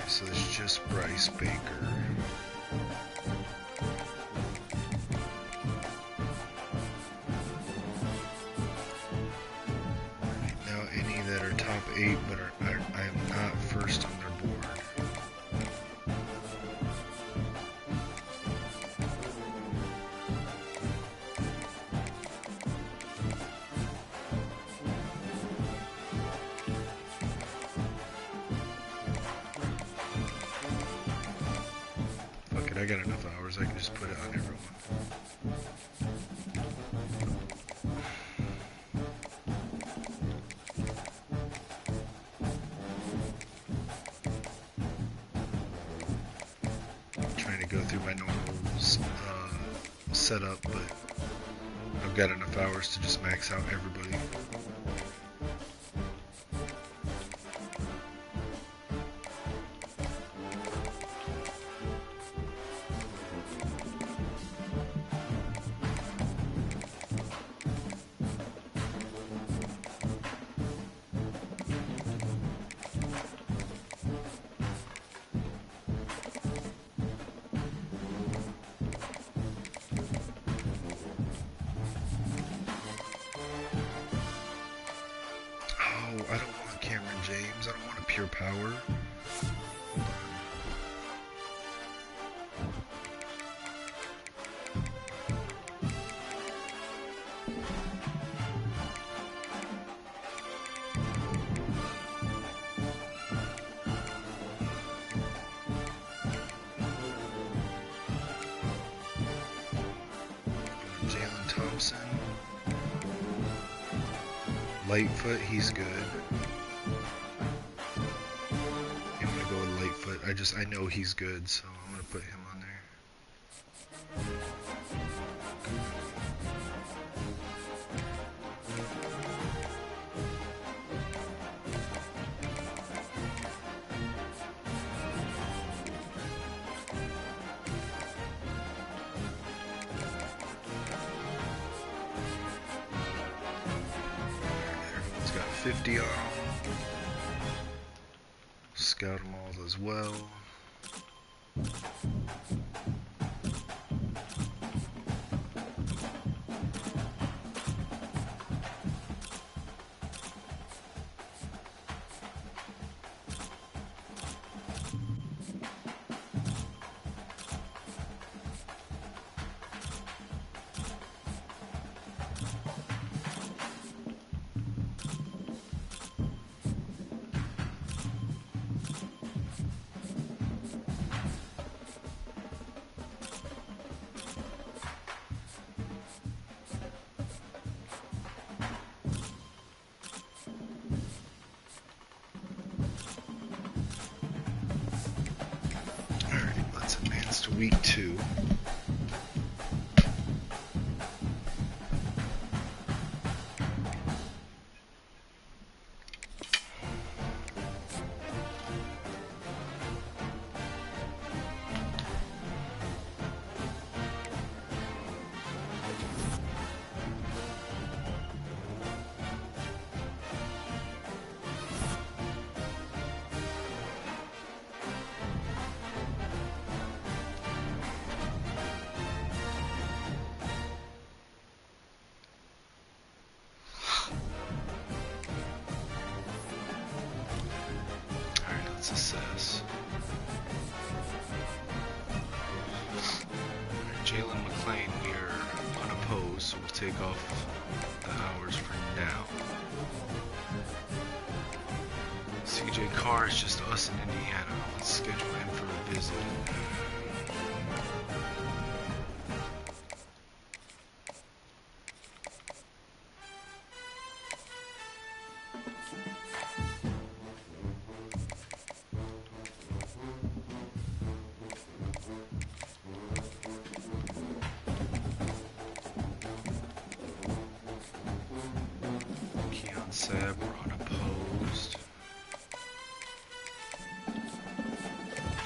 Speaker 4: So it's just Bryce Baker. Now any that are top 8 but I am not first on their board. I got enough hours, I can just put it on everyone. I'm trying to go through my normal setup, but I've got enough hours to just max out everybody. I don't want Cameron James. I don't want a pure power. Lightfoot, he's good. I'm gonna go with Lightfoot. I know he's good, so I'm gonna put him on there. Everyone's got 50 on them. Scout them all as well. Week 2. Assess. Jalen McClain, we are unopposed, so we'll take off the hours for now. CJ Carr is just us in Indiana. Let's schedule him for a visit. Sab, we're unopposed.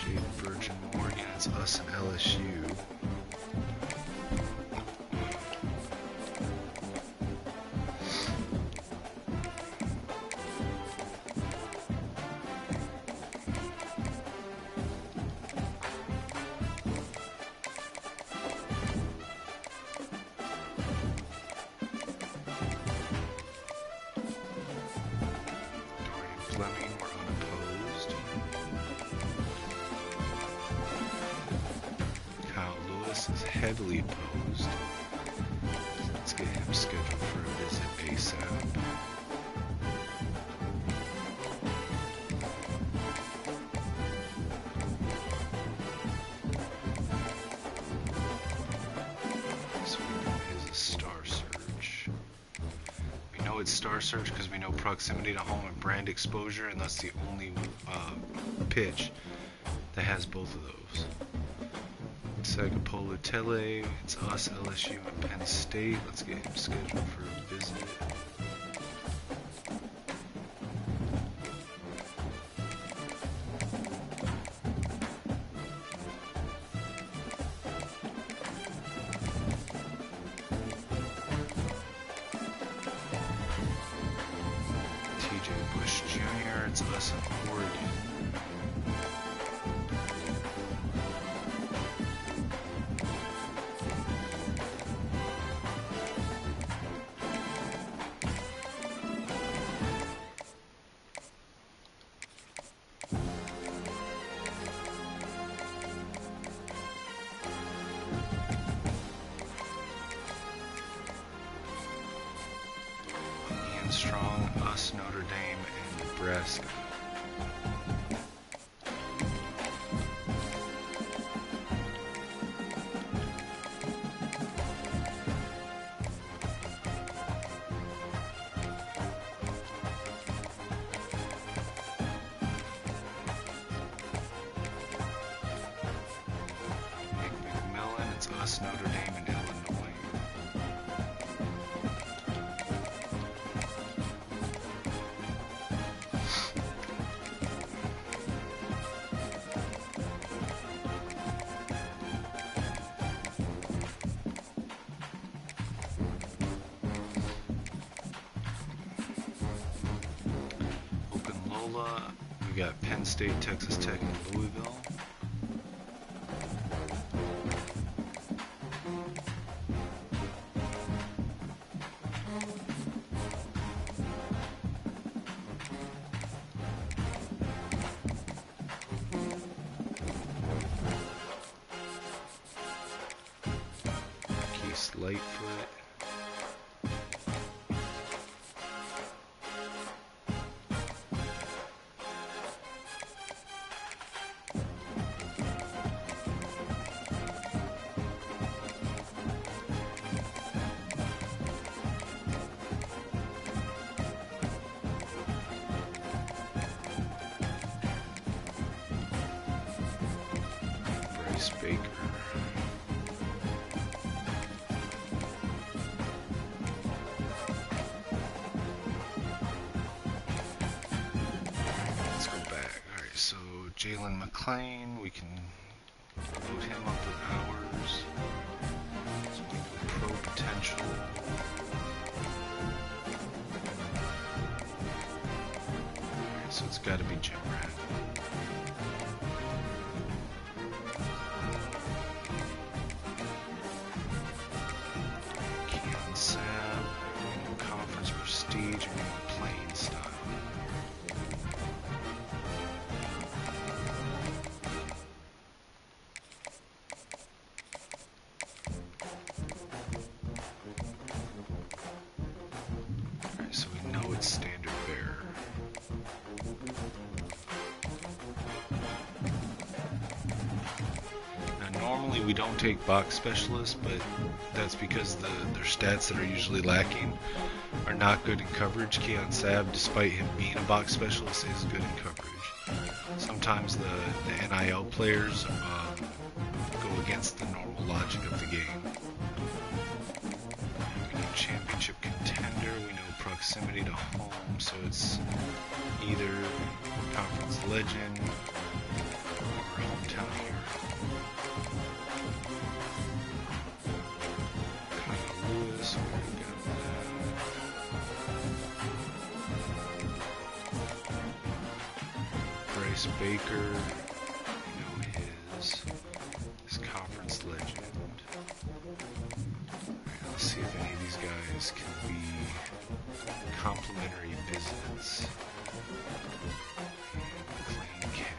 Speaker 4: Jade Virgin Morgan, it's us and LSU. Fleming, we're unopposed. Kyle Lewis is heavily opposed. Let's get him scheduled for a visit ASAP. So we know his is Star Search. We know it's Star Search because we know proximity to home and brand exposure, and that's the only pitch that has both of those. Sagapolo Tele, it's us, LSU, and Penn State. Let's get him scheduled for a visit. Bush Jr., it's us in Oregon. Ian Strong, us, Notre Dame, and Nebraska. us, Notre Dame, and Illinois. Oklahoma, we got Penn State, Texas Tech, and Louisville. Lightfoot. Bryce Baker. Jalen McClain, we can load him up with hours. So we go pro potential. Alright, so it's got to be Jim Rat. Keon Sab, conference prestige, and playing style. Standard bearer. Now normally we don't take box specialists, but that's because their stats that are usually lacking are not good in coverage. Keon Sab, despite him being a box specialist, is good in coverage. Sometimes the NIL players go against the normal logic of the game. We know championship contender, we know proximity to home, so it's either conference legend or hometown hero. Kyle Lewis, we got that. Bryce Baker, you know his conference legend. Alright, let's see if any of these guys can be complimentary visits. McLean can.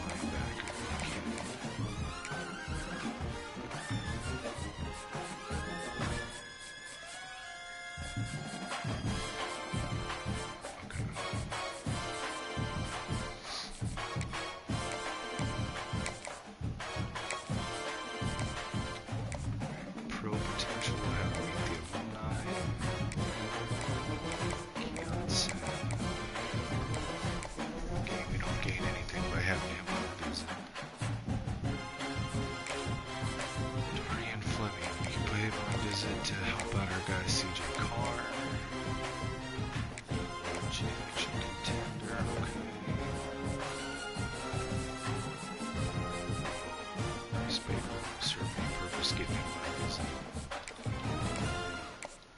Speaker 4: Linebacker can. Pro potential will have to meet the alumni. Keon Sab. Okay, we don't gain anything by having him on a visit. Dorian Fleming, we can put him on a visit to help out our guy CJ Carr. Championship contender, okay. Bryce Baker will serve any purpose, getting him on a visit.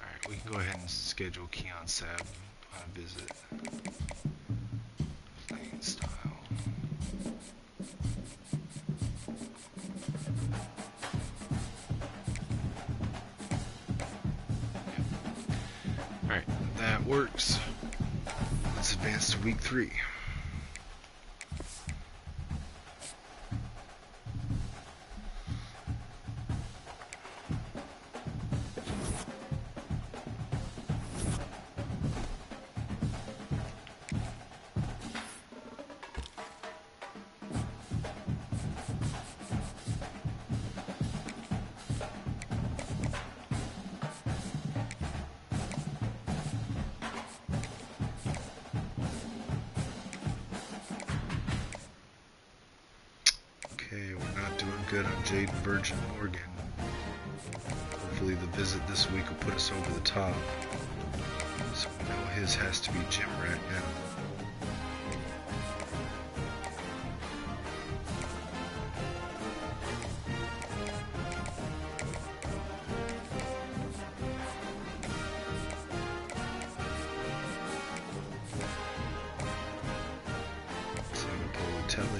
Speaker 4: Alright, we can go ahead and schedule Keon Sab on a visit. Playing style. Alright, that works. Let's advance to week 3. good on Jaden Virgin Morgan. Hopefully the visit this week will put us over the top. So we know his has to be gym rat now.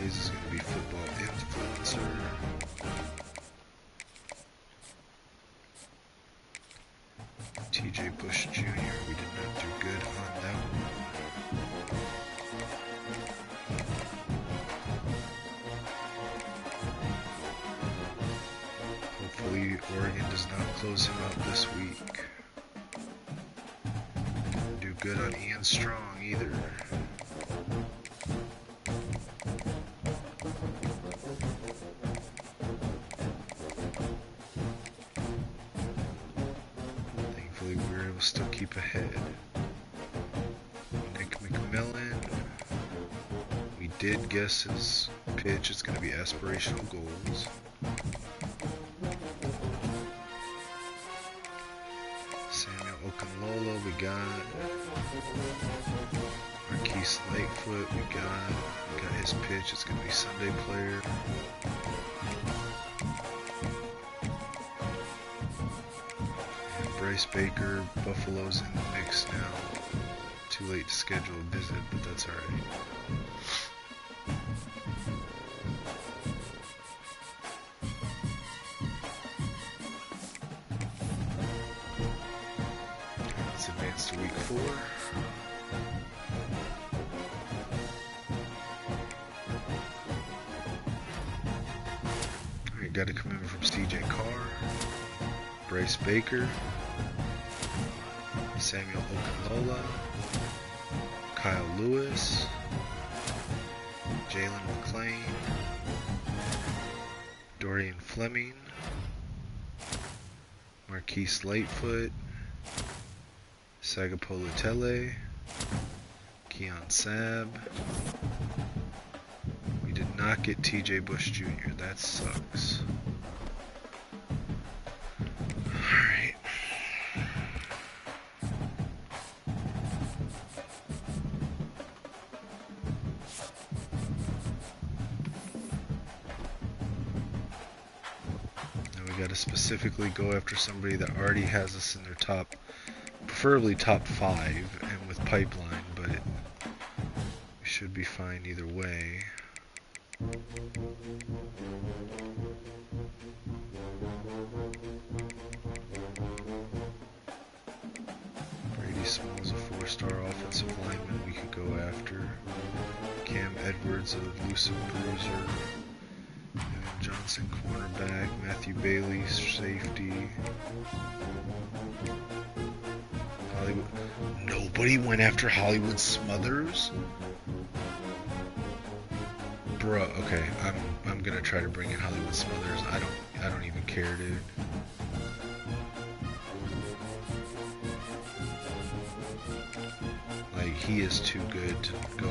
Speaker 5: Is going to be football influencer. TJ Bush Jr. We did not do good on that one. Hopefully Oregon does not close him out this week. Didn't do good on Ian Strong either. Still keep ahead. Nick McMillan. We did guess his pitch. It's going to be aspirational goals. Samuel Okunlola, we got. Marquise Lightfoot, we got his pitch. It's going to be Sunday player. Bryce Baker, Buffalo's in the mix now. Too late to schedule a visit, but that's alright. Let's advance to week 4. Alright, got to come in from CJ Carr, Bryce Baker, Samuel Okunlola, Kyle Lewis, Jalen McClain, Dorian Fleming, Marquise Lightfoot, Sagapolu Tele, Keon Sabb. We did not get TJ Bush Jr. That sucks. Alright. Got to specifically go after somebody that already has us in their top, preferably top 5 and with pipeline, but we should be fine either way. Brady Small's a 4-star offensive lineman we could go after. Cam Edwards, a elusive bruiser. Johnson cornerback, Matthew Bailey safety. Hollywood. Nobody went after Hollywood Smothers? Bruh, okay, I'm gonna try to bring in Hollywood Smothers. I don't even care, dude. Like, he is too good to go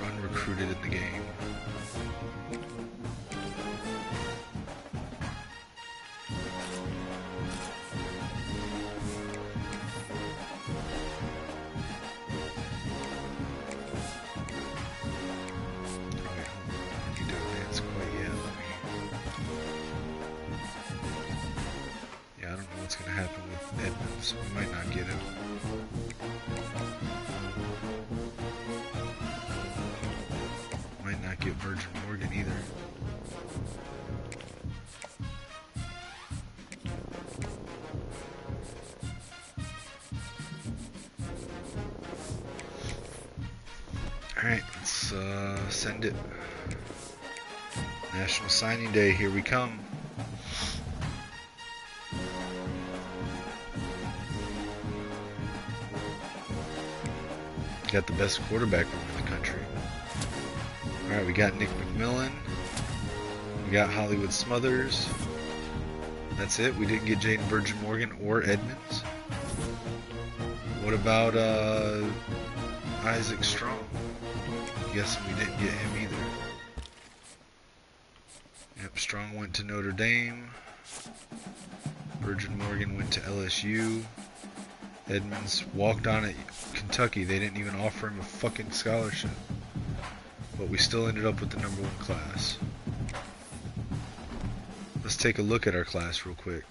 Speaker 5: unrecruited in the game. Yeah, I don't know what's going to happen with Edmonds. We might not get him. Might not get Virgin Morgan either. Alright, let's send it. National Signing Day, here we come. Got the best quarterback room in the country. Alright, we got Nick McMillan. We got Hollywood Smothers. That's it. We didn't get Jaden Virgin Morgan or Edmonds. What about Isaac Strong?
Speaker 4: I'm guessing we didn't get him either. Yep, Strong went to Notre Dame. Virgin Morgan went to LSU. Edmonds walked on at Kentucky. They didn't even offer him a fucking scholarship. But we still ended up with the #1 class. Let's take a look at our class real quick.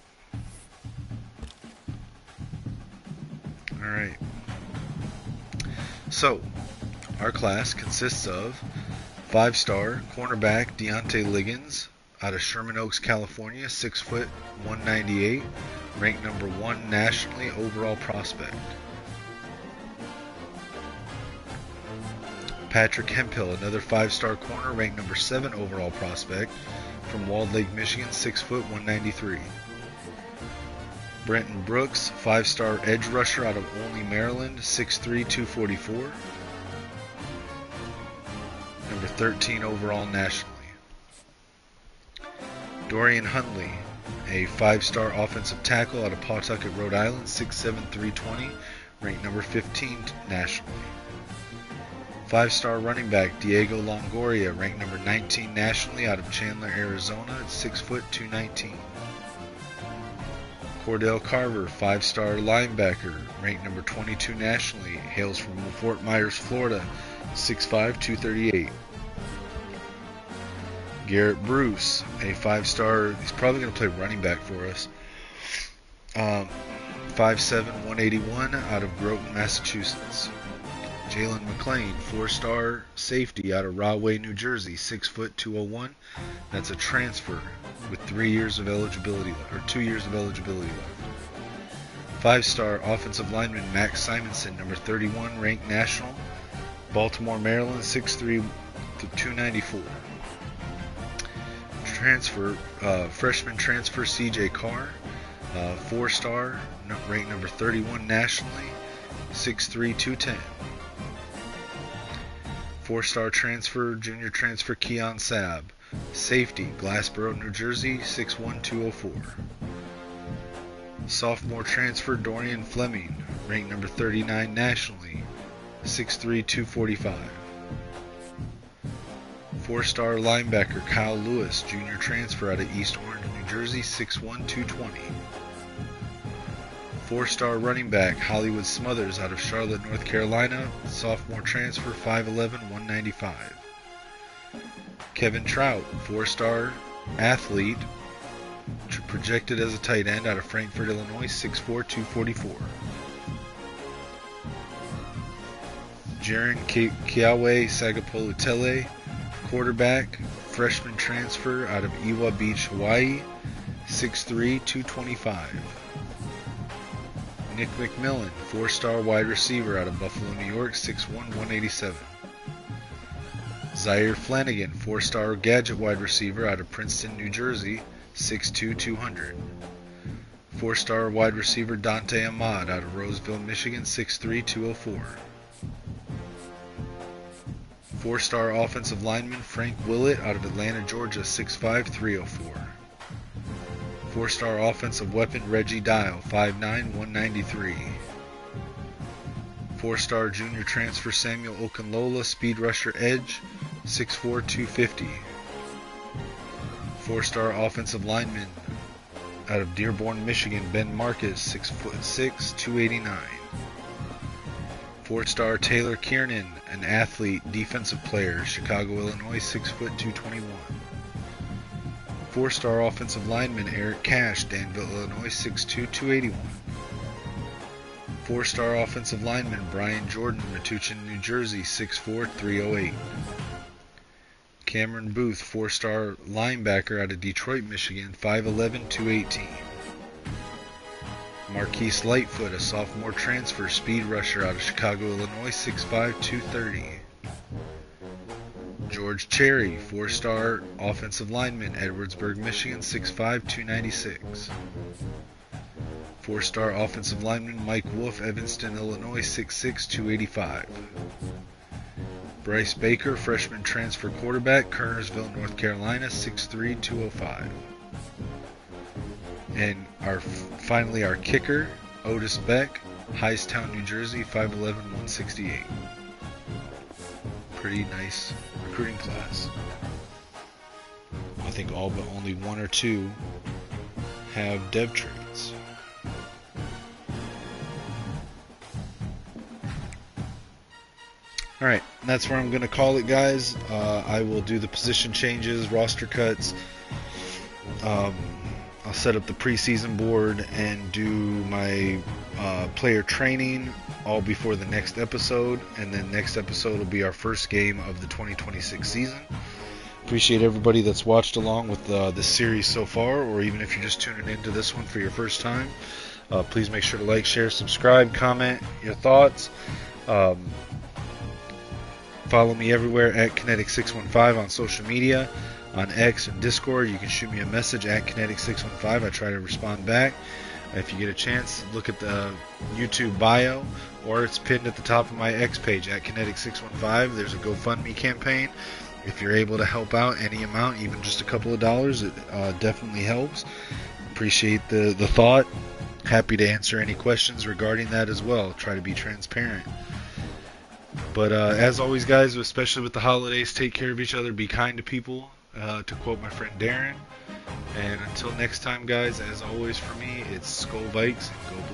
Speaker 4: Alright. So, our class consists of 5-star cornerback Deontay Liggins out of Sherman Oaks, California, 6 foot, 198, ranked #1 nationally overall prospect. Patrick Hemphill, another 5-star corner, ranked #7 overall prospect from Walled Lake, Michigan, 6 foot, 193. Brenton Brooks, 5-star edge rusher out of Olney, Maryland, 6'3", 244. #13 overall nationally. Dorian Hundley, a 5-star offensive tackle out of Pawtucket, Rhode Island, 6'7", 320, ranked #15 nationally. 5-star running back Diego Longoria, ranked #19 nationally out of Chandler, Arizona, at 6 foot, 219. Cordell Carver, 5-star linebacker, ranked #22 nationally, hails from Fort Myers, Florida, 6'5", 238. Garrett Bruce, a 5-star, he's probably going to play running back for us, 5'7", 181, out of Groton, Massachusetts. Jalen McClain, 4-star safety out of Rahway, New Jersey, 6 foot, 201. That's a transfer with 3 years of eligibility, or 2 years of eligibility left. 5-star offensive lineman Max Simonson, #31, ranked national, Baltimore, Maryland, 6'3", 294. Freshman transfer CJ Carr, 4-star, ranked #31 nationally, 6'3", 210. 4-star transfer, junior transfer Keon Sabb, safety, Glassboro, New Jersey, 6'1", 204. Sophomore transfer Dorian Fleming, ranked #39 nationally, 6'3", 245. 4-star linebacker Kyle Lewis, junior transfer out of East Orange, New Jersey, 6'1", 220. 4-star running back Hollywood Smothers out of Charlotte, North Carolina, sophomore transfer, 5'11", 195. Kevin Trout, 4-star athlete, projected as a tight end out of Frankfort, Illinois, 6'4", 244. Jaron Kiawe Sagapolutele, quarterback, freshman transfer out of Iwa Beach, Hawaii, 6'3", 225. Nick McMillan, 4-star wide receiver out of Buffalo, New York, 6'1", 187. Zaire Flanagan, 4-star gadget wide receiver out of Princeton, New Jersey, 6'2", 200. 4-star wide receiver Dante Ahmad out of Roseville, Michigan, 6'3", 204. 4-star offensive lineman Frank Willett out of Atlanta, Georgia, 6'5", 304. 4-star offensive weapon Reggie Dial, 5'9", 193. 4-star junior transfer Samuel Okunlola, speed rusher edge, 6'4", 250. 4-star offensive lineman out of Dearborn, Michigan, Ben Marcus, 6'6", 289. 4-star Taylor Kiernan, an athlete, defensive player, Chicago, Illinois, 6', 221. 4-star offensive lineman Eric Cash, Danville, Illinois, 6'2", 281. 4-star offensive lineman Brian Jordan, Metuchen, New Jersey, 6'4", 308. Cameron Booth, 4-star linebacker out of Detroit, Michigan, 5'11", 218. Marquise Lightfoot, a sophomore transfer, speed rusher out of Chicago, Illinois, 6'5", 230. George Cherry, 4-star offensive lineman, Edwardsburg, Michigan, 6'5", 296. 4-star offensive lineman Mike Wolf, Evanston, Illinois, 6'6", 285. Bryce Baker, freshman transfer quarterback, Kernersville, North Carolina, 6'3", 205. And finally our kicker, Otis Beck, Hightstown, New Jersey, 5'11", 168. pretty nice recruiting class. I think all but only 1 or 2 have dev trades. Alright, that's where I'm going to call it, guys. I will do the position changes, roster cuts. I'll set up the preseason board and do my player training all before the next episode. And then next episode will be our first game of the 2026 season. Appreciate everybody that's watched along with the series so far, or even if you're just tuning into this one for your first time. Please make sure to like, share, subscribe, comment your thoughts. Follow me everywhere at Kinetic615 on social media, on X and Discord. You can shoot me a message at Kinetic615. I try to respond back. If you get a chance, look at the YouTube bio, or it's pinned at the top of my X page at Kinetic615. There's a GoFundMe campaign. If you're able to help out any amount, even just a couple of dollars, it definitely helps. Appreciate the thought. Happy to answer any questions regarding that as well. Try to be transparent. But as always, guys, especially with the holidays, take care of each other. Be kind to people, to quote my friend Darren. And until next time, guys, as always for me, it's Skull Bikes and Go Blue.